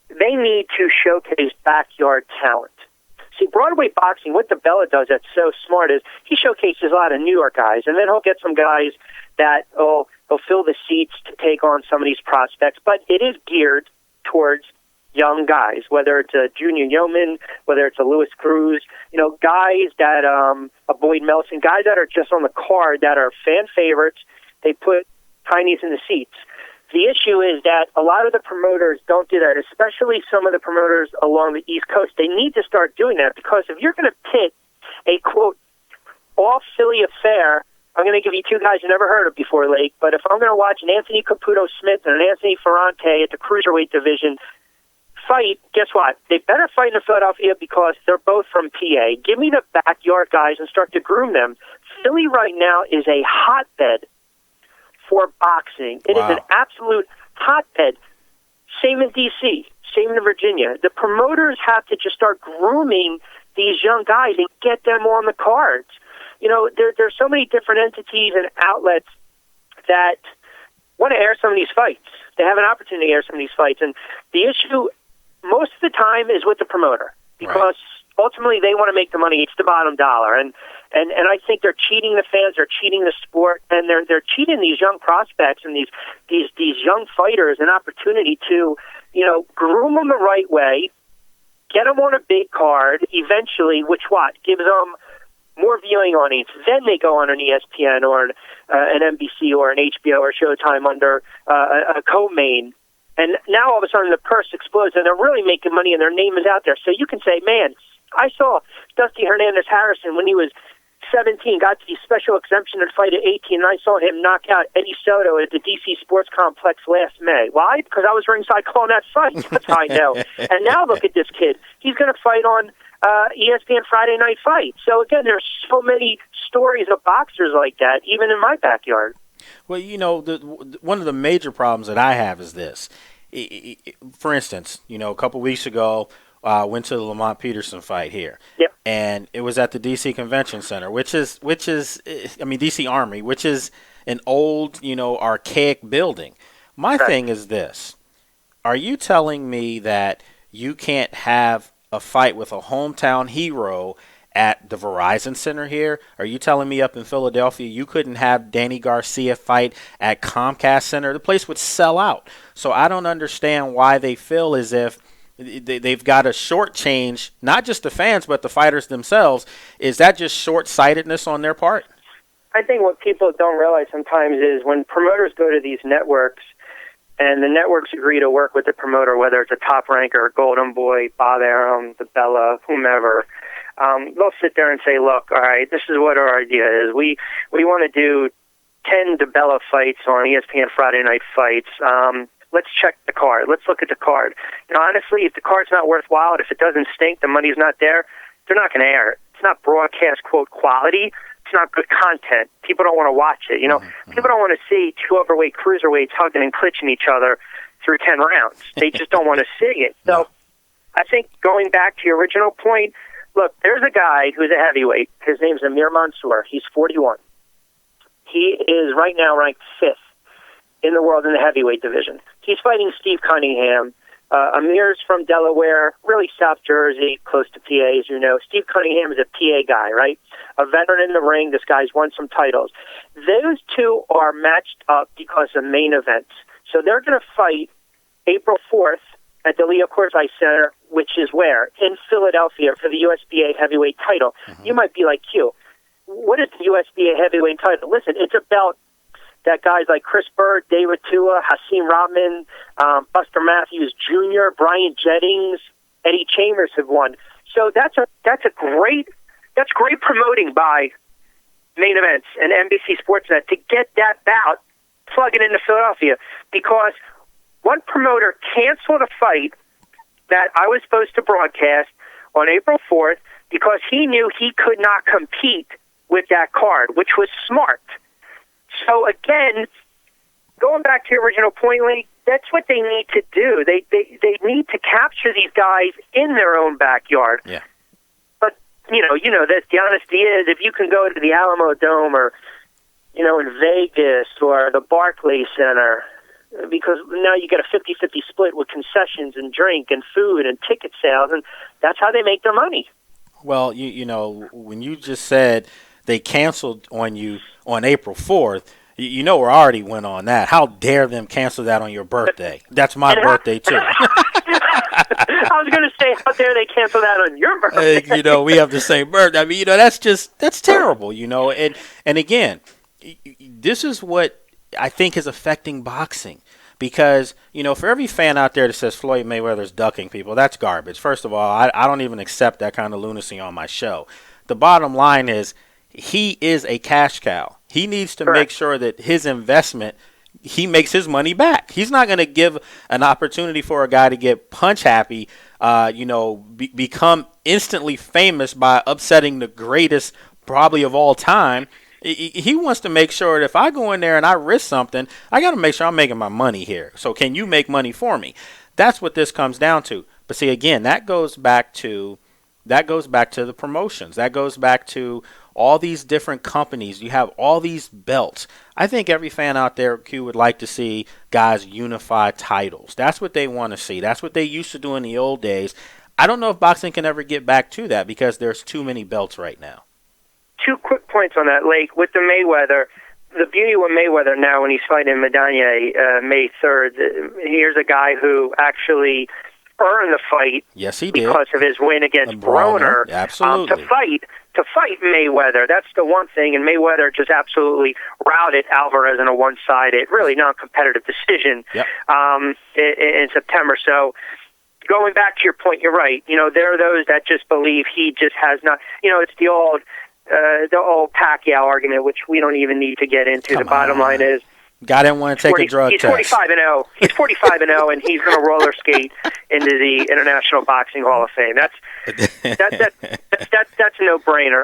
[SPEAKER 28] they need to showcase backyard talent. See, Broadway boxing, what DeBella does that's so smart is he showcases a lot of New York guys, and then he'll get some guys that he'll fill the seats to take on some of these prospects, but it is geared towards young guys, whether it's a Junior Yeoman, whether it's a Louis Cruz, guys that, a Boyd Melson, guys that are just on the card that are fan favorites. They put Tiny's in the seats. The issue is that a lot of the promoters don't do that, especially some of the promoters along the East Coast. They need to start doing that because if you're going to pit a, quote, all-Philly affair, I'm going to give you two guys you never heard of before, Lake, but if I'm going to watch an Anthony Caputo Smith and an Anthony Ferrante at the cruiserweight division fight, guess what? They better fight in Philadelphia because they're both from PA. Give me the backyard guys and start to groom them. Philly right now is a hotbed for boxing. It is an absolute hotbed. Same in D.C., same in Virginia. The promoters have to just start grooming these young guys and get them on the cards. There's so many different entities and outlets that want to air some of these fights. They have an opportunity to air some of these fights. And the issue most of the time is with the promoter because ultimately they want to make the money. It's the bottom dollar. And I think they're cheating the fans, they're cheating the sport, and they're cheating these young prospects and these young fighters an opportunity to, groom them the right way, get them on a big card eventually, which gives them more viewing audience. Then they go on an ESPN or an NBC or an HBO or Showtime under a co-main. And now all of a sudden the purse explodes and they're really making money and their name is out there. So you can say, man, I saw Dusty Hernandez-Harrison when he was 17, got the special exemption and fight at 18, and I saw him knock out Eddie Soto at the DC Sports Complex last May. Why? Because I was ringside calling that fight. That's how I know. And now look at this kid. He's going to fight on ESPN Friday Night Fight. So, again, there's so many stories of boxers like that, even in my backyard.
[SPEAKER 1] Well, one of the major problems that I have is this. For instance, a couple weeks ago, went to the Lamont Peterson fight here.
[SPEAKER 28] Yep.
[SPEAKER 1] And it was at the DC Convention Center, which is DC Army, which is an old, archaic building. My thing is this. Are you telling me that you can't have a fight with a hometown hero at the Verizon Center here? Are you telling me up in Philadelphia you couldn't have Danny Garcia fight at Comcast Center? The place would sell out. So I don't understand why they feel as if they've got to shortchange not just the fans but the fighters themselves. Is that just short-sightedness on their part?
[SPEAKER 28] I think what people don't realize sometimes is when promoters go to these networks and the networks agree to work with the promoter, whether it's a Top Ranker, Golden Boy, Bob Arum, DeBella, whomever, they'll sit there and say, look, all right, this is what our idea is. We want to do 10 DeBella fights on ESPN Friday Night Fights. Let's check the card. Let's look at the card. Honestly, if the card's not worthwhile, if it doesn't stink, the money's not there, they're not going to air it. It's not broadcast, quote, quality. It's not good content. People don't want to watch it. People don't want to see two overweight cruiserweights hugging and clinching each other through 10 rounds. They just don't want to see it. So I think going back to your original point, look, there's a guy who's a heavyweight. His name's Amir Mansour. He's 41. He is right now ranked 5th in the world in the heavyweight division. He's fighting Steve Cunningham. Amir's from Delaware, really South Jersey, close to PA, as you know. Steve Cunningham is a PA guy, right? A veteran in the ring. This guy's won some titles. Those two are matched up because of main events. So they're going to fight April 4th at the Leo Corzai Center, which is where? In Philadelphia for the USBA heavyweight title. You might be like, Q, what is the USBA heavyweight title? Listen, it's a belt that guys like Chris Bird, David Tua, Hasim Rahman, Buster Matthews Jr., Brian Jennings, Eddie Chambers have won. So that's great promoting by Main Events and NBC Sportsnet to get that bout, plug it into Philadelphia, because one promoter canceled a fight that I was supposed to broadcast on April 4th because he knew he could not compete with that card, which was smart. So again, going back to your original point, Lee, That's what they need to do. They need to capture these guys in their own backyard.
[SPEAKER 1] Yeah.
[SPEAKER 28] But you know that the honesty is, if you can go to the Alamo Dome or in Vegas or the Barclays Center, because now you get a 50-50 split with concessions and drink and food and ticket sales, and that's how they make their money.
[SPEAKER 1] Well, when you just said they canceled on you on April 4th, we're already went on that. How dare them cancel that on your birthday? That's my birthday, too.
[SPEAKER 28] I was going to say, how dare they cancel that on your birthday?
[SPEAKER 1] We have the same birthday. I mean, that's terrible, And again, this is what I think is affecting boxing. Because, for every fan out there that says Floyd Mayweather's ducking people, that's garbage. First of all, I don't even accept that kind of lunacy on my show. The bottom line is he is a cash cow. He needs to make sure that his investment, he makes his money back. He's not going to give an opportunity for a guy to get punch happy, become instantly famous by upsetting the greatest probably of all time. He wants to make sure that if I go in there and I risk something, I got to make sure I'm making my money here. So can you make money for me? That's what this comes down to. But see, again, that goes back to the promotions. That goes back to all these different companies. You have all these belts. I think every fan out there, Q, would like to see guys unify titles. That's what they want to see. That's what they used to do in the old days. I don't know if boxing can ever get back to that because there's too many belts right now.
[SPEAKER 28] 2 quick points on that, Lake. With the Mayweather, the beauty with Mayweather now when he's fighting Madania May 3rd, here's a guy who actually earned the fight.
[SPEAKER 1] Yes, he did.
[SPEAKER 28] Because of his win against Broner.
[SPEAKER 1] Absolutely.
[SPEAKER 28] To fight Mayweather, that's the one thing, and Mayweather just absolutely routed Alvarez in a one-sided, really non-competitive decision in September. So going back to your point, you're right. There are those that just believe he just has not, it's the old Pacquiao argument, which we don't even need to get into. The bottom line is,
[SPEAKER 1] guy didn't want to take a drug
[SPEAKER 28] test.
[SPEAKER 1] He's
[SPEAKER 28] 45-0. He's 45-0, and he's going to roller skate into the International Boxing Hall of Fame. That's a no-brainer.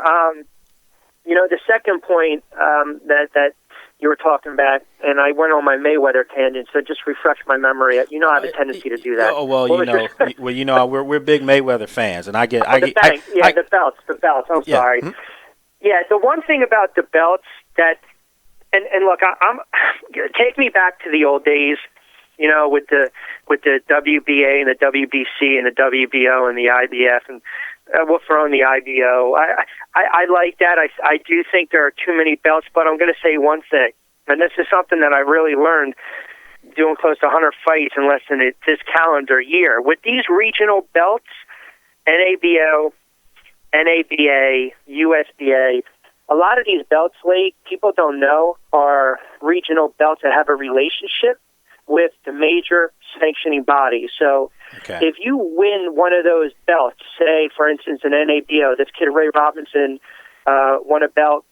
[SPEAKER 28] The second point that you were talking about, and I went on my Mayweather tangent, so just refresh my memory. I have a tendency to do that.
[SPEAKER 1] Oh well, we're big Mayweather fans, and
[SPEAKER 28] the belts. I'm sorry. Mm-hmm. Yeah, the one thing about the belts that, and look, I'm take me back to the old days, with the WBA and the WBC and the WBO and the IBF, and we'll throw in the IBO. I like that. I do think there are too many belts, but I'm going to say one thing, and this is something that I really learned doing close to 100 fights in less than this calendar year. With these regional belts, NABO, NABA, USBA, a lot of these belts, people don't know, are regional belts that have a relationship with the major sanctioning bodies. So if you win one of those belts, say, for instance, an NABO, this kid Ray Robinson won a belt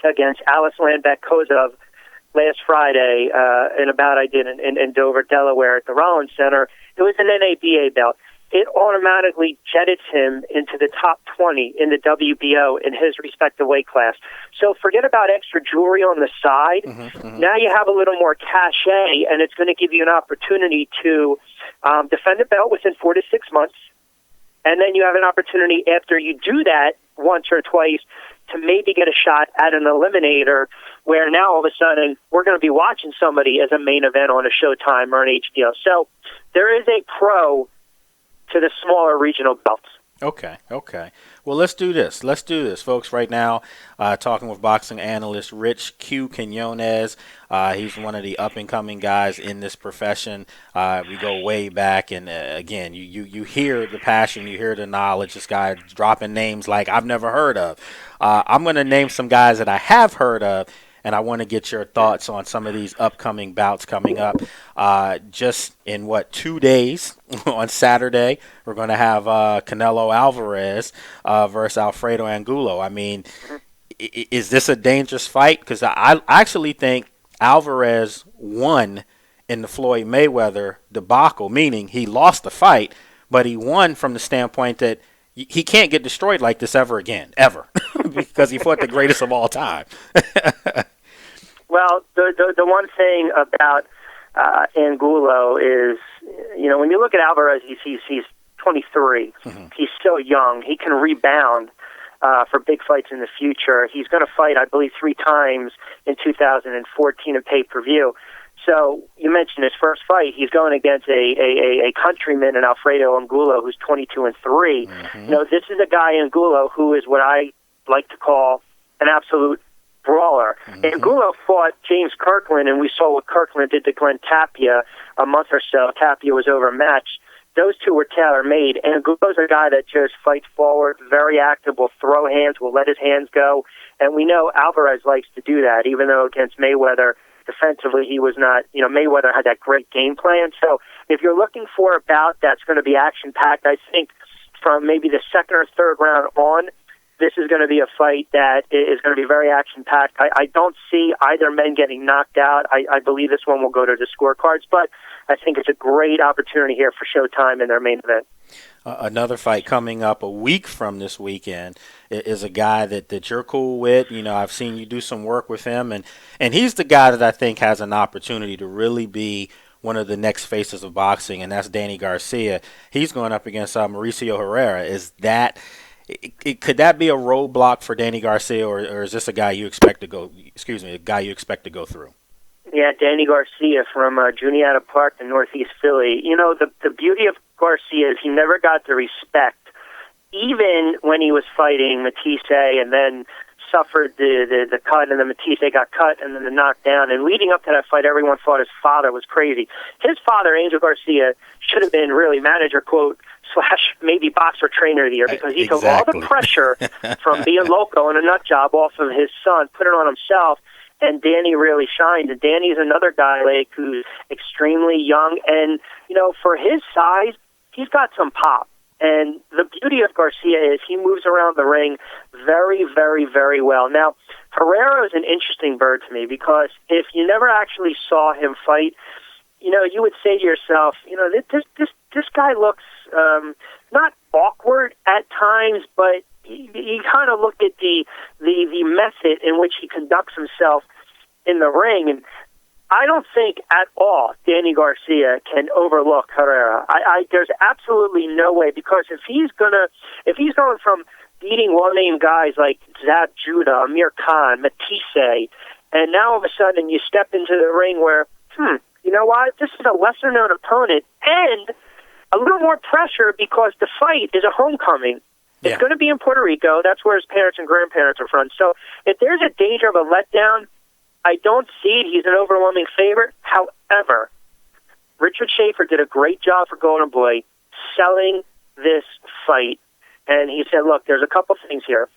[SPEAKER 28] against Alice Landbeck-Kozov last Friday in a bout I did in Dover, Delaware at the Rollins Center. It was an NABA belt. It automatically jetted him into the top 20 in the WBO in his respective weight class. So forget about extra jewelry on the side. Mm-hmm. Now you have a little more cachet, and it's going to give you an opportunity to defend the belt within 4 to 6 months. And then you have an opportunity after you do that once or twice to maybe get a shot at an eliminator where now all of a sudden we're going to be watching somebody as a main event on a Showtime or an HBO. So there is a pro to the smaller regional belts.
[SPEAKER 1] Okay. Well, let's do this, folks. Right now, talking with boxing analyst Rich Q. Quinones. He's one of the up-and-coming guys in this profession. We go way back, and again, you hear the passion, you hear the knowledge. This guy dropping names like I've never heard of. I'm going to name some guys that I have heard of, and I want to get your thoughts on some of these upcoming bouts coming up. Just in 2 days, on Saturday, we're going to have Canelo Alvarez versus Alfredo Angulo. I mean, is this a dangerous fight? Because I actually think Alvarez won in the Floyd Mayweather debacle, meaning he lost the fight, but he won from the standpoint that he can't get destroyed like this ever again, ever, because he fought the greatest of all time.
[SPEAKER 28] Well, the one thing about Angulo is, when you look at Alvarez, he's 23. He's so young. He can rebound for big fights in the future. He's going to fight, I believe, 3 times in 2014 in pay-per-view. So you mentioned his first fight. He's going against a countryman in Alfredo Angulo, who's 22-3. This is a guy, Angulo, who is what I like to call an absolute brawler. Angulo fought James Kirkland, and we saw what Kirkland did to Glenn Tapia a month or so. Tapia was overmatched. Those two were tailor-made. And Angulo's a guy that just fights forward, very active, will throw hands, will let his hands go. And we know Alvarez likes to do that, even though against Mayweather, defensively, he was not, Mayweather had that great game plan. So if you're looking for a bout that's going to be action-packed, I think from maybe the second or third round on, this is going to be a fight that is going to be very action-packed. I don't see either men getting knocked out. I believe this one will go to the scorecards, but I think it's a great opportunity here for Showtime in their main event.
[SPEAKER 1] Another fight coming up a week from this weekend is a guy that you're cool with. I've seen you do some work with him, and he's the guy that I think has an opportunity to really be one of the next faces of boxing, and that's Danny Garcia. He's going up against Mauricio Herrera. Could that be a roadblock for Danny Garcia, or is this a guy you expect to go? A guy you expect to go through?
[SPEAKER 28] Yeah, Danny Garcia from Juniata Park in Northeast Philly. The beauty of Garcia is he never got the respect, even when he was fighting Matisse and then suffered the cut, and then Matisse got cut, and then the knockdown. And leading up to that fight, everyone thought his father was crazy. His father, Angel Garcia, should have been really manager, quote, / maybe boxer trainer of the year, because he took all the pressure from being loco and a nut job off of his son, put it on himself, and Danny really shined. And Danny is another guy who's extremely young, and for his size, he's got some pop. And the beauty of Garcia is he moves around the ring very, very, very well. Now, Herrera is an interesting bird to me, because if you never actually saw him fight, you would say to yourself, this guy looks not awkward at times, but you kind of look at the method in which he conducts himself in the ring, and I don't think at all Danny Garcia can overlook Herrera. There's absolutely no way, because if he's going from beating well-named guys like Zab Judah, Amir Khan, Matisse, and now all of a sudden you step into the ring where, you know what, this is a lesser-known opponent, and a little more pressure because the fight is a homecoming.
[SPEAKER 1] Yeah.
[SPEAKER 28] It's going to be in Puerto Rico. That's where his parents and grandparents are from. So if there's a danger of a letdown, I don't see it. He's an overwhelming favorite. However, Richard Schaefer did a great job for Golden Boy selling this fight. And he said, look, there's a couple things here.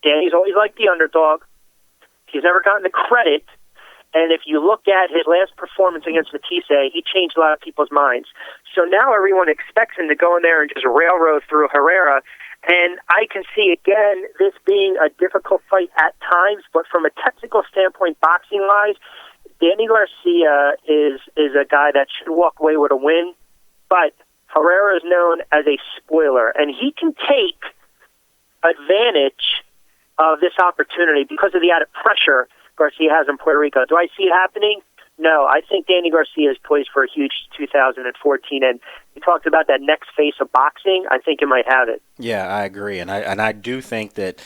[SPEAKER 28] Danny's always liked the underdog. He's never gotten the credit. And if you look at his last performance against Matisse, he changed a lot of people's minds. So now everyone expects him to go in there and just railroad through Herrera. And I can see, again, this being a difficult fight at times, but from a technical standpoint, boxing-wise, Danny Garcia is a guy that should walk away with a win, but Herrera is known as a spoiler, and he can take advantage of this opportunity because of the added pressure Garcia has in Puerto Rico. Do I see it happening? No, I think Danny Garcia is poised for a huge 2014, and you talked about that next face of boxing. I think it might have it.
[SPEAKER 1] Yeah, I agree, and I do think that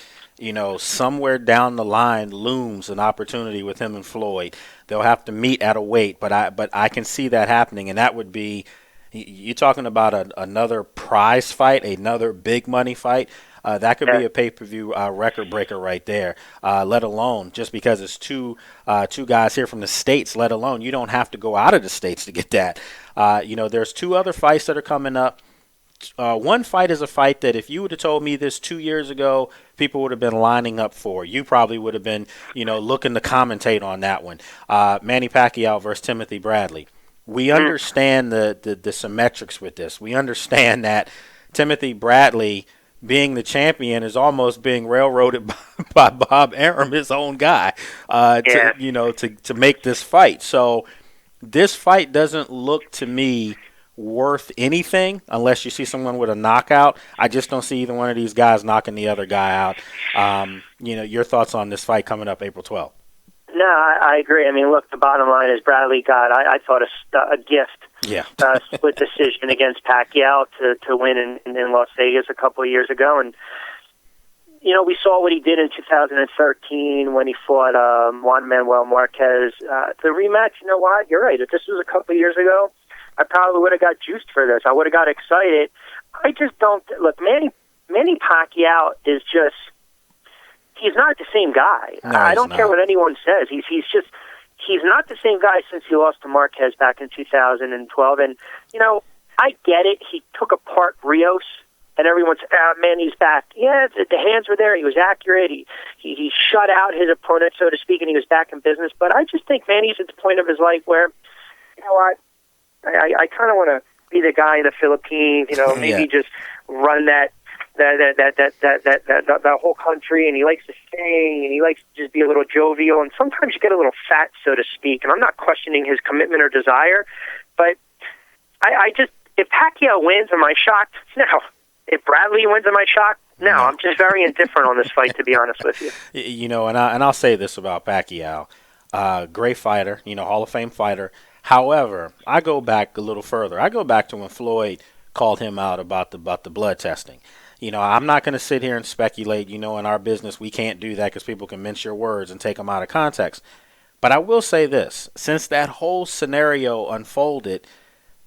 [SPEAKER 1] somewhere down the line looms an opportunity with him and Floyd. They'll have to meet at a weight, but I can see that happening, and that would be you're talking about another prize fight, another big money fight. That could be a pay-per-view record breaker right there, let alone just because it's two guys here from the States, let alone you don't have to go out of the States to get that. There's 2 other fights that are coming up. One fight is a fight that if you would have told me this 2 years ago, people would have been lining up for. You probably would have been, looking to commentate on that one. Manny Pacquiao versus Timothy Bradley. We understand the symmetrics with this. We understand that Timothy Bradley, being the champion, is almost being railroaded by Bob Arum, his own guy, to make this fight. So this fight doesn't look to me worth anything unless you see someone with a knockout. I just don't see either one of these guys knocking the other guy out. Your thoughts on this fight coming up April 12th?
[SPEAKER 28] No, I agree. I mean, look, the bottom line is Bradley got, I thought, a gift.
[SPEAKER 1] Yeah.
[SPEAKER 28] Split decision against Pacquiao to win in Las Vegas a couple of years ago. And, you know, we saw what he did in 2013 when he fought Juan Manuel Marquez. The rematch, you know what? You're right. If this was a couple of years ago, I probably would have got juiced for this. I would have got excited. I just don't. Look, Manny Pacquiao is just, he's not the same guy.
[SPEAKER 1] No,
[SPEAKER 28] I don't
[SPEAKER 1] he's
[SPEAKER 28] care
[SPEAKER 1] not.
[SPEAKER 28] what anyone says. He's not the same guy since he lost to Marquez back in 2012. And, you know, I get it. He took apart Rios. And everyone said, man, he's back. Yeah, the hands were there. He was accurate. He shut out his opponent, so to speak, and he was back in business. But I just think Manny's at the point of his life where, you know what, I kind of want to be the guy in the Philippines, you know, maybe just run that whole country. And he likes to sing, and he likes to just be a little jovial. And sometimes you get a little fat, so to speak. And I'm not questioning his commitment or desire, but I just, if Pacquiao wins, am I shocked? No. If Bradley wins, am I shocked? No, I'm just very indifferent on this fight, to be honest with you.
[SPEAKER 1] You know, and I'll say this about Pacquiao. Great fighter, you know, Hall of Fame fighter. However, I go back a little further. I go back to when Floyd called him out about the blood testing. You know, I'm not going to sit here and speculate. You know, in our business, we can't do that because people can mince your words and take them out of context. But I will say this. Since that whole scenario unfolded,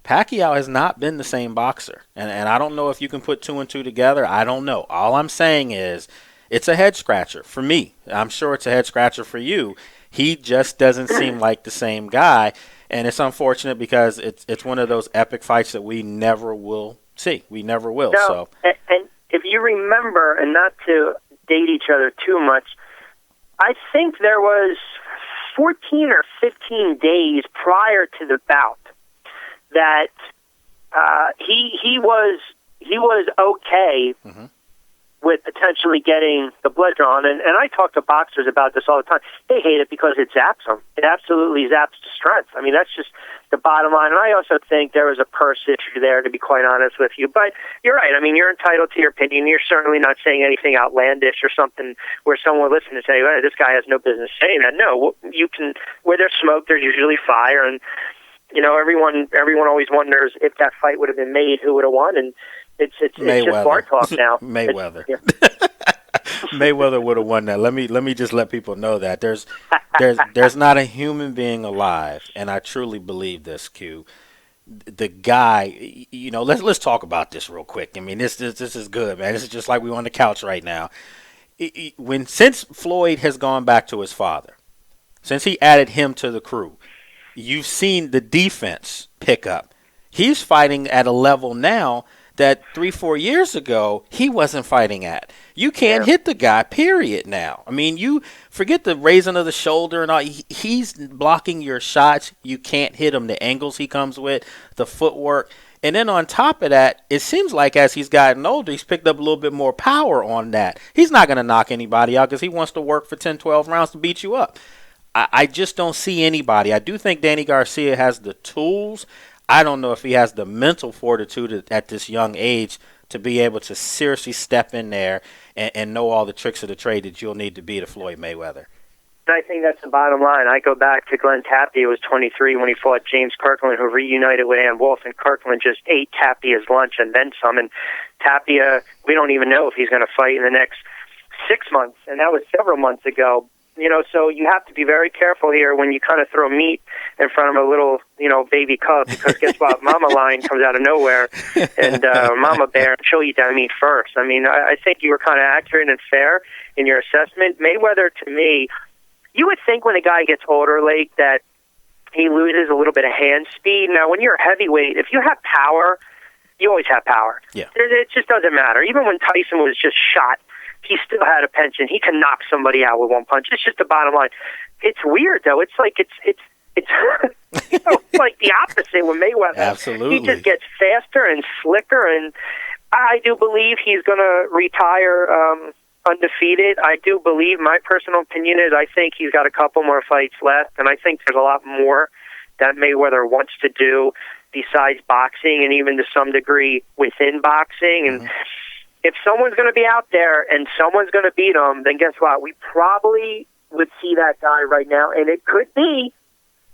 [SPEAKER 1] Pacquiao has not been the same boxer. And I don't know if you can put two and two together. I don't know. All I'm saying is it's a head scratcher for me. I'm sure it's a head scratcher for you. He just doesn't seem like the same guy. And it's unfortunate because it's one of those epic fights that we never will see. We never will.
[SPEAKER 28] No,
[SPEAKER 1] So.
[SPEAKER 28] And if you remember, and not to date each other too much, I think there was 14 or 15 days prior to the bout that he was okay with potentially getting the blood drawn. And I talk to boxers about this all the time. They hate it because it zaps them. It absolutely zaps the strength. I mean, that's just the bottom line. And I also think there was a purse issue there, to be quite honest with you. But you're right. I mean, you're entitled to your opinion. You're certainly not saying anything outlandish or something where someone will listen and say, well, this guy has no business saying that. No, you can, where there's smoke, there's usually fire. And, you know, everyone always wonders if that fight would have been made, who would have won. And it's just bar talk now.
[SPEAKER 1] Mayweather. Mayweather would have won that. Let me just let people know that there's not a human being alive, and I truly believe this, Q. The guy, you know, let's talk about this real quick. I mean, this is good, man. This is just like we on the couch right now. Since Floyd has gone back to his father, since he added him to the crew, you've seen the defense pick up. He's fighting at a level now that 3-4 years ago he wasn't fighting at. You can't hit the guy, period, now. I mean, you forget the raising of the shoulder and all. He's blocking your shots. You can't hit him. The angles he comes with, the footwork. And then on top of that, it seems like as he's gotten older, he's picked up a little bit more power on that. He's not going to knock anybody out because he wants to work for 10, 12 rounds to beat you up. I just don't see anybody. I do think Danny Garcia has the tools. I don't know if he has the mental fortitude at this young age to be able to seriously step in there and know all the tricks of the trade that you'll need to beat a Floyd Mayweather.
[SPEAKER 28] I think that's the bottom line. I go back to Glenn Tapia, was 23 when he fought James Kirkland, who reunited with Ann Wolfe, and Kirkland just ate Tapia's lunch and then some. And Tapia, we don't even know if he's going to fight in the next 6 months, and that was several months ago. You know, so you have to be very careful here when you kind of throw meat in front of a little, you know, baby cub, because guess what? Mama lion comes out of nowhere, and Mama bear, she'll eat that meat first. I mean, I think you were kind of accurate and fair in your assessment. Mayweather, to me, you would think when a guy gets older, Lake, that he loses a little bit of hand speed. Now, when you're a heavyweight, if you have power, you always have power.
[SPEAKER 1] Yeah.
[SPEAKER 28] It just doesn't matter. Even when Tyson was just shot, he still had a penchant. He can knock somebody out with one punch. It's just the bottom line. It's weird, though. It's like it's you know, like the opposite with Mayweather.
[SPEAKER 1] Absolutely.
[SPEAKER 28] He just gets faster and slicker, and I do believe he's going to retire undefeated. I do believe, my personal opinion is, I think he's got a couple more fights left, and I think there's a lot more that Mayweather wants to do besides boxing, and even to some degree within boxing. And if someone's going to be out there and someone's going to beat him, then guess what? We probably would see that guy right now, and it could be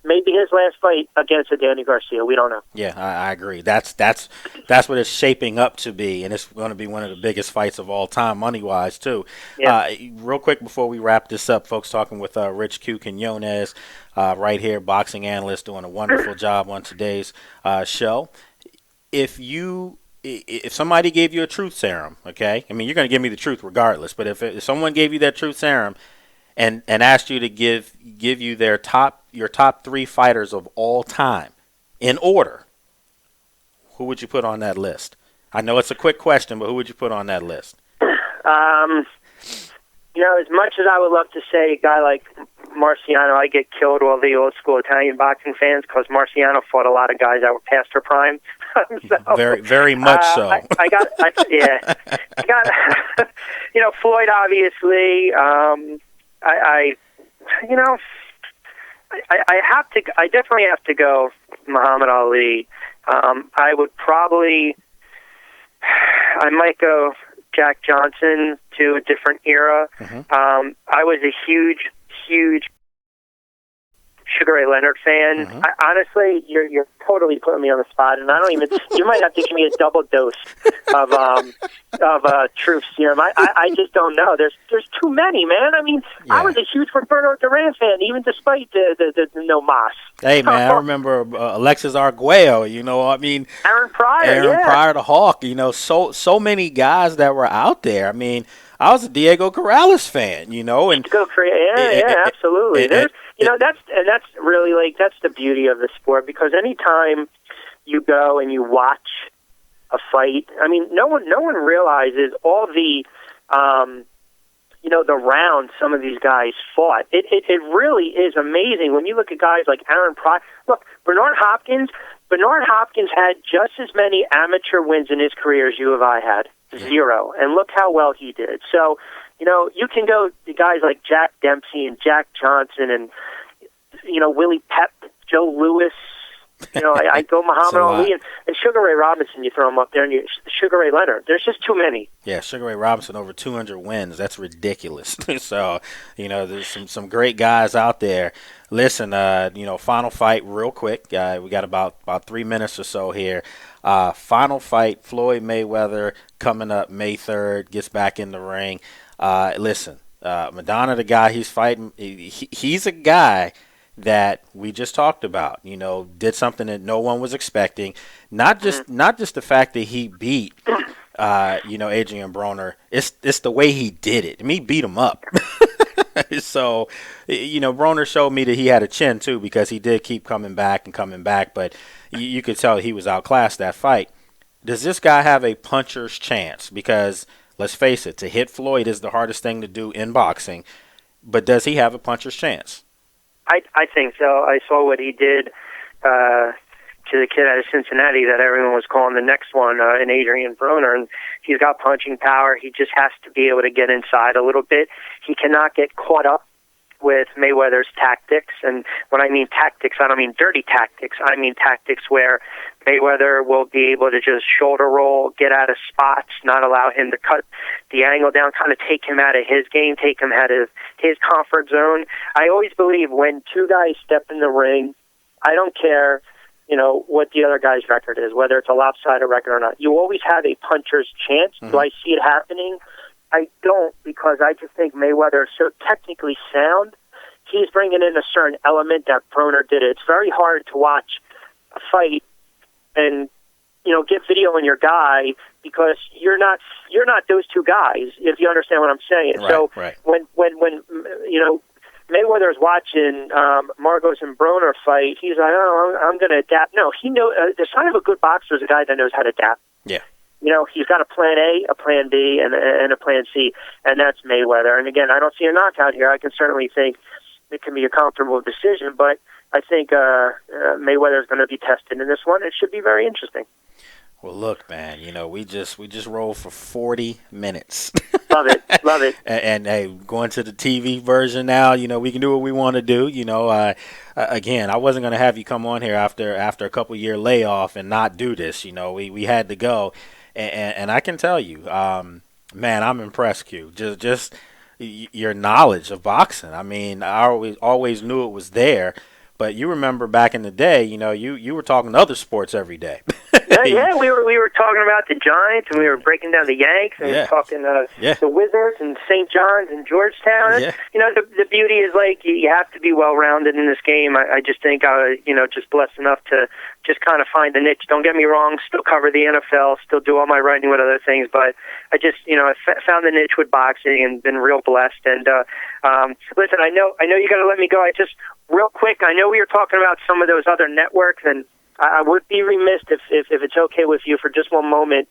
[SPEAKER 28] maybe his last fight against a Danny Garcia. We don't know.
[SPEAKER 1] Yeah, I agree. That's what it's shaping up to be, and it's going to be one of the biggest fights of all time, money-wise, too.
[SPEAKER 28] Yeah.
[SPEAKER 1] Real quick before we wrap this up, folks, talking with Rich Q. Quinones right here, boxing analyst, doing a wonderful job on today's show. If somebody gave you a truth serum, okay? I mean, you're going to give me the truth regardless, but if someone gave you that truth serum and asked you to give you your top 3 fighters of all time in order, who would you put on that list? I know it's a quick question, but who would you put on that list?
[SPEAKER 28] As much as I would love to say a guy like Marciano, I get killed all the old school Italian boxing fans because Marciano fought a lot of guys that were past their prime. So,
[SPEAKER 1] very, very much so.
[SPEAKER 28] I got Floyd, obviously. I definitely have to go Muhammad Ali. I might go Jack Johnson to a different era. I was a huge Sugar Ray Leonard fan. Honestly, you're totally putting me on the spot, and I don't even. You might have to give me a double dose of truth serum. I just don't know. There's too many, man. I mean, I was a huge Roberto Duran fan, even despite the no mas.
[SPEAKER 1] Hey, man, I remember Alexis Arguello. I mean,
[SPEAKER 28] Aaron Pryor,
[SPEAKER 1] Pryor, the Hawk. So many guys that were out there. I mean, I was a Diego Corrales fan. And
[SPEAKER 28] absolutely. That's really that's the beauty of the sport, because anytime you go and you watch a fight, I mean, no one realizes all the the rounds some of these guys fought. It really is amazing when you look at guys like Aaron Pryor. Look, Bernard Hopkins had just as many amateur wins in his career as you and I had. 0. And look how well he did. So, you can go to guys like Jack Dempsey and Jack Johnson and, Willie Pep, Joe Louis. I go Muhammad Ali and Sugar Ray Robinson. You throw him up there, and Sugar Ray Leonard. There's just too many.
[SPEAKER 1] Yeah, Sugar Ray Robinson over 200 wins. That's ridiculous. So, there's some great guys out there. Listen, final fight real quick. We got about 3 minutes or so here. Final fight, Floyd Mayweather coming up May 3rd, gets back in the ring. Madonna, the guy he's fighting, he's a guy that we just talked about, did something that no one was expecting. Not just the fact that he beat, Adrian Broner. It's the way he did it. I mean, he beat him up. So, Broner showed me that he had a chin too, because he did keep coming back, but you could tell he was outclassed that fight. Does this guy have a puncher's chance? Because let's face it, to hit Floyd is the hardest thing to do in boxing, but does he have a puncher's chance?
[SPEAKER 28] I think so. I saw what he did to the kid out of Cincinnati that everyone was calling the next one, in Adrian Broner, and he's got punching power. He just has to be able to get inside a little bit. He cannot get caught up with Mayweather's tactics, and when I mean tactics, I don't mean dirty tactics. I mean tactics where Mayweather will be able to just shoulder roll, get out of spots, not allow him to cut the angle down, kind of take him out of his game, take him out of his comfort zone. I always believe when two guys step in the ring, I don't care, what the other guy's record is, whether it's a lopsided record or not. You always have a puncher's chance. Do I see it happening? I don't, because I just think Mayweather is so technically sound. He's bringing in a certain element that Broner did. It's very hard to watch a fight and get video on your guy, because you're not those two guys, if you understand what I'm saying.
[SPEAKER 1] Right.
[SPEAKER 28] When Mayweather's watching Margos and Broner fight, he's like, "Oh, I'm going to adapt." No, he knows. The sign of a good boxer is a guy that knows how to adapt.
[SPEAKER 1] Yeah.
[SPEAKER 28] He's got a plan A, a plan B, and a plan C, and that's Mayweather. And again, I don't see a knockout here. I can certainly think it can be a comfortable decision, but I think Mayweather's going to be tested in this one. It should be very interesting.
[SPEAKER 1] Well, look, man, we just rolled for 40 minutes.
[SPEAKER 28] Love it.
[SPEAKER 1] And hey, going to the TV version now, we can do what we want to do. Again, I wasn't going to have you come on here after a couple year layoff and not do this. We had to go, and I can tell you, man, I'm impressed, Q. your knowledge of boxing. I mean, I always knew it was there, but you remember back in the day, you were talking other sports every day.
[SPEAKER 28] Yeah, we were talking about the Giants, and we were breaking down the Yanks, and we were talking the Wizards and St. John's and Georgetown.
[SPEAKER 1] Yeah.
[SPEAKER 28] The beauty is, like, you have to be well-rounded in this game. I just think I just blessed enough to just kind of find the niche. Don't get me wrong, still cover the NFL, still do all my writing with other things, but I just, I found the niche with boxing and been real blessed. And listen, I know you got to let me go. I just, real quick, I know we were talking about some of those other networks, and I would be remiss if it's okay with you for just one moment.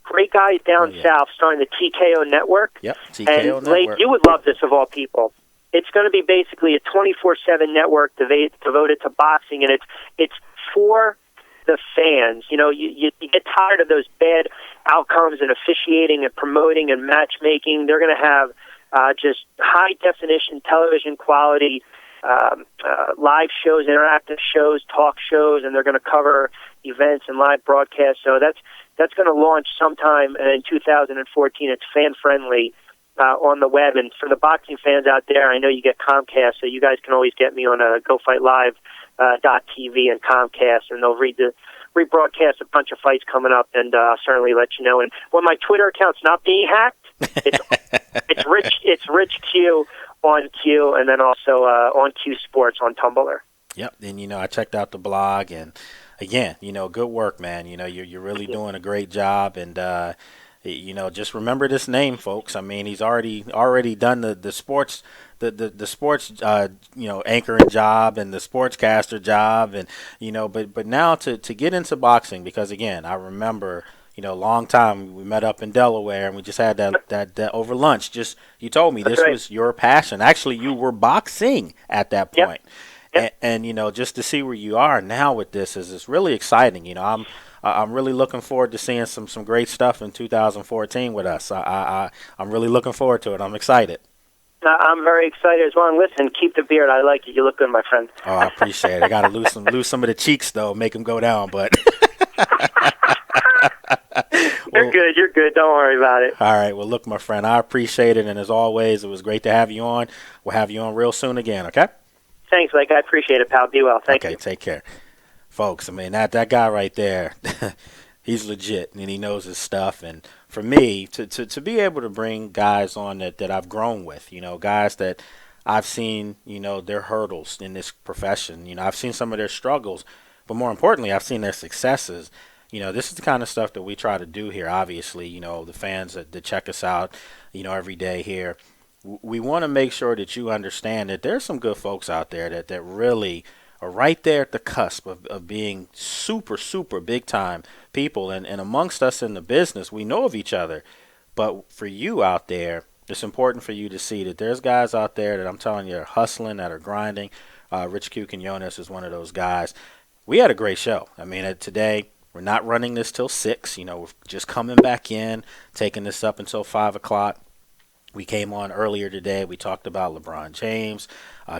[SPEAKER 28] Great guys down south starting the TKO Network.
[SPEAKER 1] Yep, TKO
[SPEAKER 28] and Blake,
[SPEAKER 1] Network.
[SPEAKER 28] you would love this of all people. It's going to be basically a 24/7 network devoted to boxing, and it's for the fans. You get tired of those bad outcomes and officiating and promoting and matchmaking. They're going to have just high definition television quality live shows, interactive shows, talk shows, and they're going to cover events and live broadcasts. So that's going to launch sometime in 2014. It's fan friendly on the web, and for the boxing fans out there, I know you get Comcast, so you guys can always get me on GoFightLive.tv and Comcast, and they'll rebroadcast a bunch of fights coming up, and I'll certainly let you know. And when my Twitter account's not being hacked, it's Rich Q on Q, and then also on Q Sports on Tumblr.
[SPEAKER 1] Yep, and I checked out the blog, and again, good work, man. You're really doing a great job, and just remember this name, folks. I mean, he's already done the sports the sports anchoring job and the sportscaster job, and but now to get into boxing, because again, I remember long time we met up in Delaware, and we just had that over lunch. Just you told me this was your passion. Actually, you were boxing at that point. Yep. And just to see where you are now with this is really exciting. I'm really looking forward to seeing some great stuff in 2014 with us. I'm really looking forward to it. I'm excited.
[SPEAKER 28] I'm very excited as well. And listen, keep the beard. I like it. You look good, my friend.
[SPEAKER 1] Oh, I appreciate it. I got to lose some of the cheeks though, make them go down. But
[SPEAKER 28] You're good. Don't worry about it.
[SPEAKER 1] All right. Well, look, my friend, I appreciate it. And as always, it was great to have you on. We'll have you on real soon again, okay?
[SPEAKER 28] Thanks, Blake. I appreciate it, pal. Be well. Thank you.
[SPEAKER 1] Okay, take care. Folks, I mean, that guy right there, he's legit, and he knows his stuff. And for me, to be able to bring guys on that I've grown with, guys that I've seen, their hurdles in this profession. I've seen some of their struggles, but more importantly, I've seen their successes. This is the kind of stuff that we try to do here, obviously. The fans that check us out, every day here. We want to make sure that you understand that there's some good folks out there that really are right there at the cusp of being super, super big time people. And amongst us in the business, we know of each other. But for you out there, it's important for you to see that there's guys out there that I'm telling you are hustling, that are grinding. Rich Q. Quinones is one of those guys. We had a great show. I mean, today, we're not running this till 6. We're just coming back in, taking this up until 5 o'clock. We came on earlier today. We talked about LeBron James,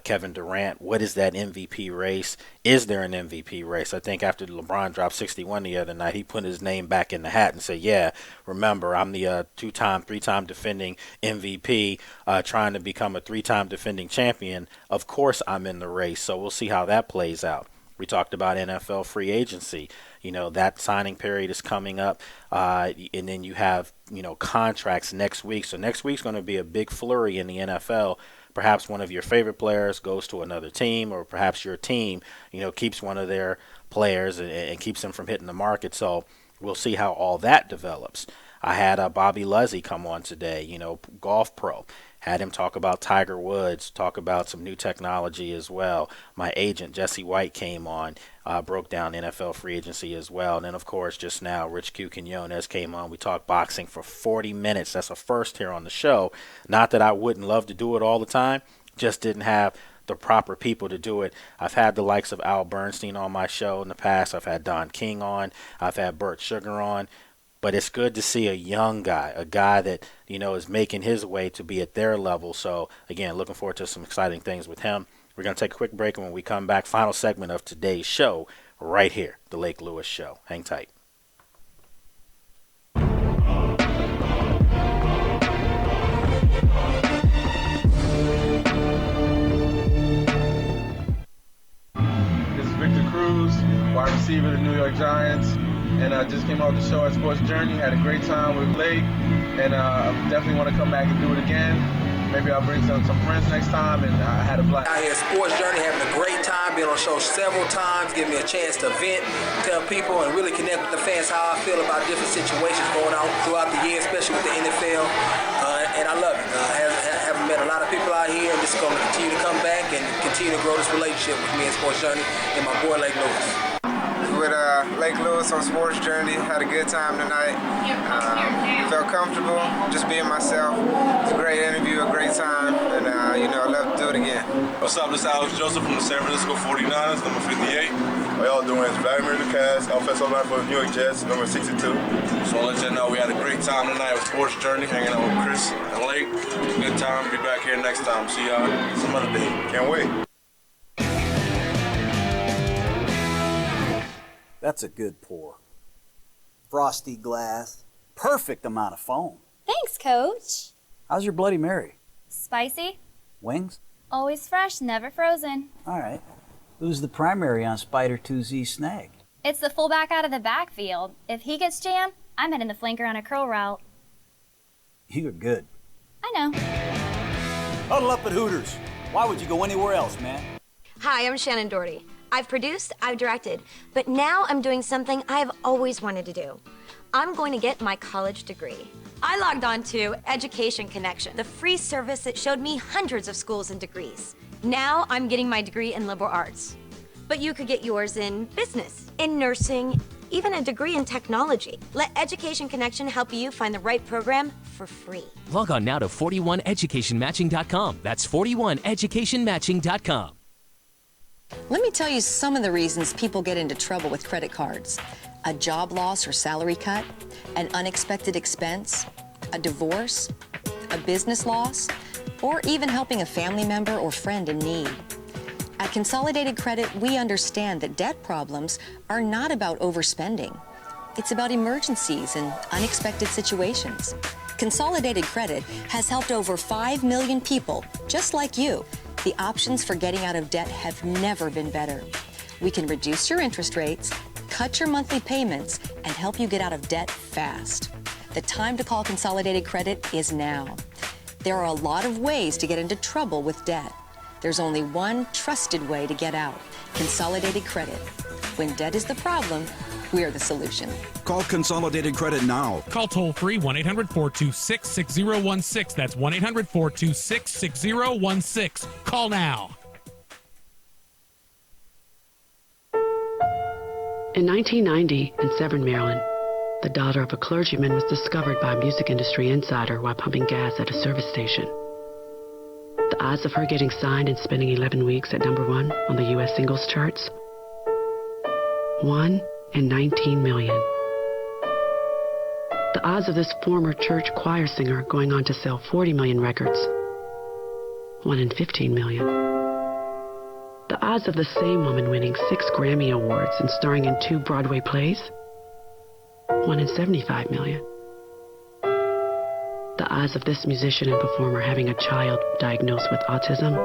[SPEAKER 1] Kevin Durant. What is that MVP race? Is there an MVP race? I think after LeBron dropped 61 the other night, he put his name back in the hat and said, yeah, remember, I'm the 3-time defending MVP, trying to become a 3-time defending champion. Of course I'm in the race, so we'll see how that plays out. We talked about NFL free agency. That signing period is coming up. And then you have, contracts next week. So next week's going to be a big flurry in the NFL. Perhaps one of your favorite players goes to another team, or perhaps your team, keeps one of their players and keeps them from hitting the market. So we'll see how all that develops. I had Bobby Luzzi come on today, golf pro. Had him talk about Tiger Woods, talk about some new technology as well. My agent, Jesse White, came on, broke down NFL free agency as well. And then, of course, just now, Rich Q. Quinones came on. We talked boxing for 40 minutes. That's a first here on the show. Not that I wouldn't love to do it all the time, just didn't have the proper people to do it. I've had the likes of Al Bernstein on my show in the past. I've had Don King on. I've had Burt Sugar on. But it's good to see a young guy, a guy that, is making his way to be at their level. So, again, looking forward to some exciting things with him. We're going to take a quick break, and when we come back, final segment of today's show right here, The Lake Lewis Show. Hang tight.
[SPEAKER 10] Giants, and I just came off the show at Sports Journey. Had a great time with Blake, and I definitely want to come back and do it again. Maybe I'll bring some friends next time, and I had a blast.
[SPEAKER 15] Out here at Sports Journey, having a great time, been on the show several times, giving me a chance to vent, tell people, and really connect with the fans how I feel about different situations going on throughout the year, especially with the NFL, and I love it. Haven't met a lot of people out here, and just going to continue to come back and continue to grow this relationship with me at Sports Journey and my boy Lake Lewis.
[SPEAKER 16] With Lake Lewis on Sports Journey, had a good time tonight. Felt comfortable, just being myself. It was a great interview, a great time, and I'd love to do it again.
[SPEAKER 17] What's up? This is Alex Joseph from the San Francisco 49ers, number 58. How y'all doing? It's Vladimir Lucas, offensive line for the New York Jets, number 62.
[SPEAKER 18] So I'll let you know we had a great time tonight with Sports Journey, hanging out with Chris and Lake. Good time. Be back here next time. See y'all some other day.
[SPEAKER 17] Can't wait.
[SPEAKER 2] That's a good pour. Frosty glass. Perfect amount of foam.
[SPEAKER 3] Thanks, Coach.
[SPEAKER 2] How's your Bloody Mary?
[SPEAKER 3] Spicy?
[SPEAKER 2] Wings?
[SPEAKER 3] Always fresh, never frozen.
[SPEAKER 2] All right. Who's the primary on Spider 2Z Snag?
[SPEAKER 3] It's the fullback out of the backfield. If he gets jammed, I'm heading the flanker on a curl route.
[SPEAKER 2] You're good.
[SPEAKER 3] I know.
[SPEAKER 2] Huddle up at Hooters. Why would you go anywhere else, man?
[SPEAKER 18] Hi, I'm Shannon Doherty. I've produced, I've directed, but now I'm doing something I've always wanted to do. I'm going to get my college degree. I logged on to Education Connection, the free service that showed me hundreds of schools and degrees. Now I'm getting my degree in liberal arts. But you could get yours in business, in nursing, even a degree in technology. Let Education Connection help you find the right program for free.
[SPEAKER 19] Log on now to 41educationmatching.com. That's 41educationmatching.com.
[SPEAKER 20] Let me tell you some of the reasons people get into trouble with credit cards. A job loss or salary cut, an unexpected expense, a divorce, a business loss, or even helping a family member or friend in need. At Consolidated Credit, we understand that debt problems are not about overspending. It's about emergencies and unexpected situations. Consolidated Credit has helped over 5 million people, just like you. The options for getting out of debt have never been better. We can reduce your interest rates, cut your monthly payments, and help you get out of debt fast. The time to call Consolidated Credit is now. There are a lot of ways to get into trouble with debt. There's only one trusted way to get out: Consolidated Credit. When debt is the problem, we're the solution.
[SPEAKER 21] Call Consolidated Credit now.
[SPEAKER 29] Call toll-free 1-800-426-6016. That's 1-800-426-6016. Call now.
[SPEAKER 30] In 1990, in Severn, Maryland, the daughter of a clergyman was discovered by a music industry insider while pumping gas at a service station. The odds of her getting signed and spending 11 weeks at #1 on the U.S. singles charts? 1 in 19 million. The odds of this former church choir singer going on to sell 40 million records? 1 in 15 million. The odds of the same woman winning 6 Grammy Awards and starring in 2 Broadway plays? 1 in 75 million. The odds of this musician and performer having a child diagnosed with autism?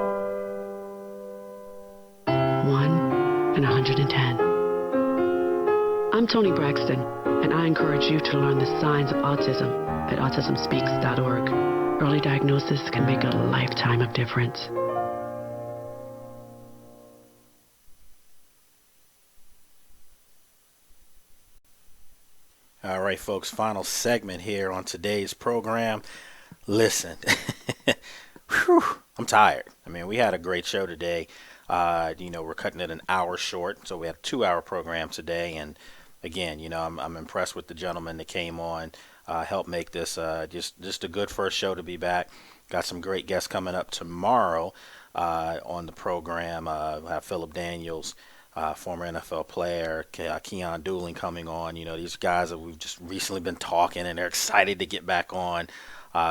[SPEAKER 30] 1 in 110. I'm Toni Braxton, and I encourage you to learn the signs of autism at autismspeaks.org. Early diagnosis can make a lifetime of difference.
[SPEAKER 1] All right, folks, final segment here on today's program. Listen, I'm tired. I mean, we had a great show today. We're cutting it an hour short, so we had a 2-hour program today. And again, I'm impressed with the gentleman that came on, helped make this just a good first show to be back. Got some great guests coming up tomorrow on the program. We'll have Philip Daniels, former NFL player, Keon Dooling coming on. These guys that we've just recently been talking, and they're excited to get back on.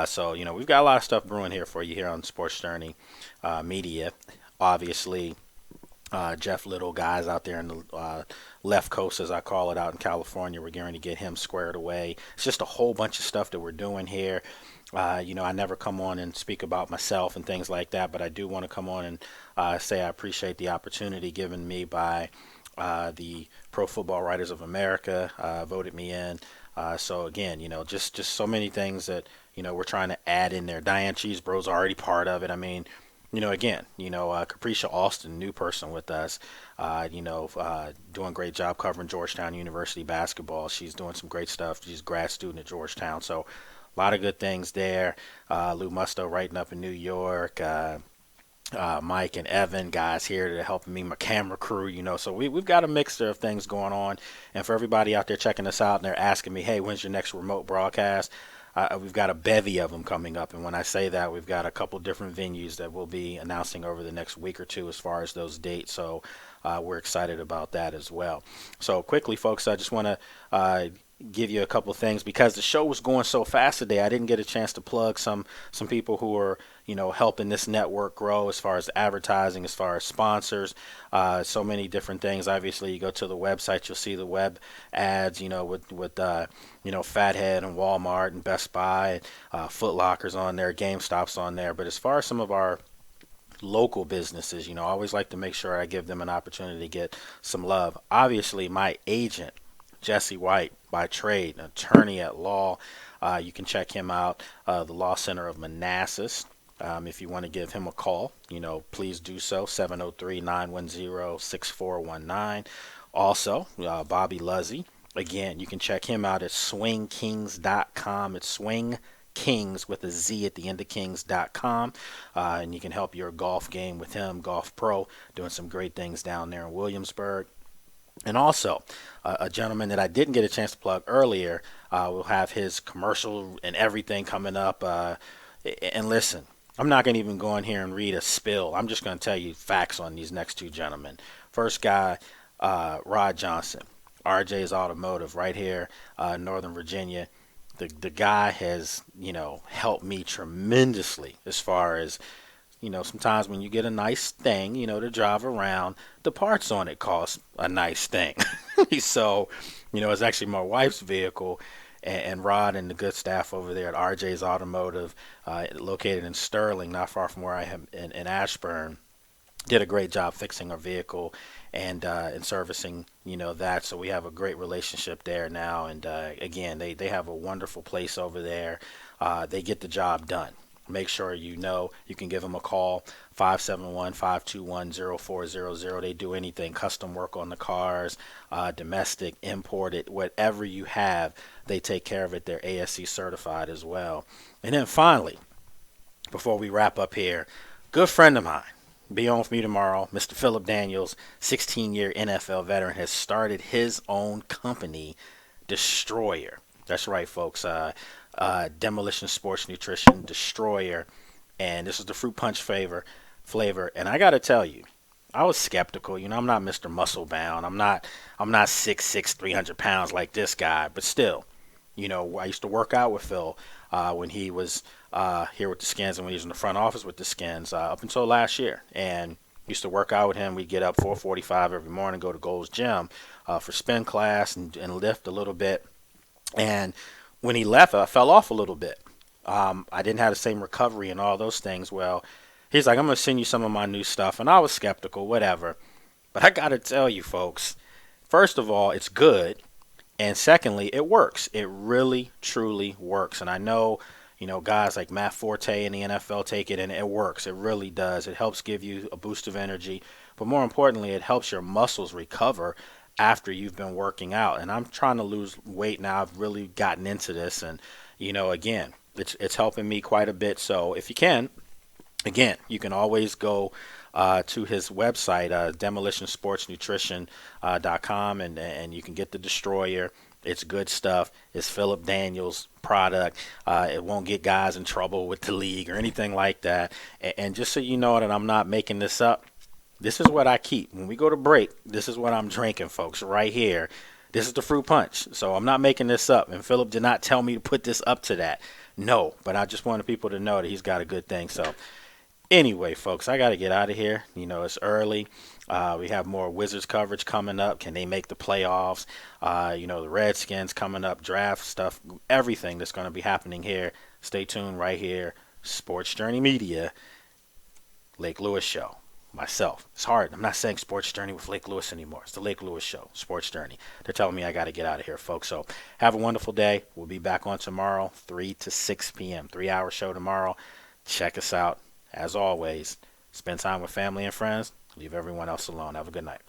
[SPEAKER 1] So we've got a lot of stuff brewing here for you here on Sports Journey Media. Obviously, Jeff Little, guys out there in the left coast, as I call it, out in California, we're going to get him squared away. It's just a whole bunch of stuff that we're doing here. I never come on and speak about myself and things like that, but I do want to come on and say I appreciate the opportunity given me by The Pro Football Writers of America voted me in. So again, just so many things that we're trying to add in there. Diane Cheesebro's already part of it. I mean, again, Capricia Austin, new person with us, doing a great job covering Georgetown University basketball. She's doing some great stuff. She's a grad student at Georgetown, so a lot of good things there. Lou Musto writing up in New York. Mike and Evan, guys here to help me, my camera crew, so we've got a mixture of things going on. And for everybody out there checking us out and they're asking me, hey, when's your next remote broadcast? We've got a bevy of them coming up. And when I say that, we've got a couple different venues that we'll be announcing over the next week or two as far as those dates. So we're excited about that as well. So quickly, folks, I just want to give you a couple of things because the show was going so fast today. I didn't get a chance to plug some people who are helping this network grow as far as advertising, as far as sponsors, so many different things. Obviously, you go to the website, you'll see the web ads, with Fathead and Walmart and Best Buy, Foot Locker's on there, GameStop's on there. But as far as some of our local businesses, I always like to make sure I give them an opportunity to get some love. Obviously, my agent, Jesse White, by trade, an attorney at law. You can check him out, the Law Center of Manassas. If you want to give him a call, please do so, 703-910-6419. Also, Bobby Luzzi. Again, you can check him out at swingkings.com. It's Swing Kings with a Z at the end of kings.com. And you can help your golf game with him, Golf Pro, doing some great things down there in Williamsburg. And also, a gentleman that I didn't get a chance to plug earlier, will have his commercial and everything coming up. And listen, I'm not going to even go in here and read a spill. I'm just going to tell you facts on these next two gentlemen. First guy, Rod Johnson, RJ's Automotive, right here, Northern Virginia. The guy has, helped me tremendously as far as, sometimes when you get a nice thing, to drive around, the parts on it cost a nice thing. So, it's actually my wife's vehicle, and Rod and the good staff over there at RJ's Automotive, located in Sterling, not far from where I am in Ashburn, did a great job fixing our vehicle and servicing, that. So we have a great relationship there now. And again, they have a wonderful place over there. They get the job done. Make sure you can give them a call, 571-521-0400. They do anything, custom work on the cars, domestic, imported, whatever you have, they take care of it. They're ASC certified as well. And then finally, before we wrap up here, good friend of mine, be on with me tomorrow, Mr. Philip Daniels, 16-year NFL veteran, has started his own company, Destroyer. That's right, folks. Demolition Sports Nutrition Destroyer, and this is the fruit punch flavor. And I gotta tell you, I was skeptical. I'm not Mr. Muscle Bound. I'm not 6'6", 300 pounds like this guy. But still, I used to work out with Phil when he was here with the Skins and when he was in the front office with the Skins up until last year. And used to work out with him. We'd get up 4:45 every morning, go to Gold's Gym for spin class and lift a little bit. And when he left, I fell off a little bit. I didn't have the same recovery and all those things. Well, he's like, I'm going to send you some of my new stuff. And I was skeptical, whatever. But I got to tell you, folks, first of all, it's good. And secondly, it works. It really, truly works. And I know, guys like Matt Forte in the NFL take it, and it works. It really does. It helps give you a boost of energy. But more importantly, it helps your muscles recover after you've been working out. And I'm trying to lose weight now. I've really gotten into this. And, again, it's helping me quite a bit. So if you can, again, you can always go to his website, demolitionsportsnutrition.com, and you can get the Destroyer. It's good stuff. It's Philip Daniels' product. It won't get guys in trouble with the league or anything like that. And just so you know that I'm not making this up, this is what I keep. When we go to break, this is what I'm drinking, folks, right here. This is the fruit punch. So I'm not making this up. And Philip did not tell me to put this up to that. No, but I just wanted people to know that he's got a good thing. So anyway, folks, I got to get out of here. It's early. We have more Wizards coverage coming up. Can they make the playoffs? The Redskins coming up, draft stuff, everything that's going to be happening here. Stay tuned right here. Sports Journey Media, Lake Lewis Show. myself. It's hard. I'm not saying Sports Journey with Lake Lewis anymore. It's the Lake Lewis Show, Sports Journey. They're telling me I got to get out of here, folks. So have a wonderful day. We'll be back on tomorrow, 3 to 6 p.m. 3-hour show tomorrow. Check us out. As always, spend time with family and friends. Leave everyone else alone. Have a good night.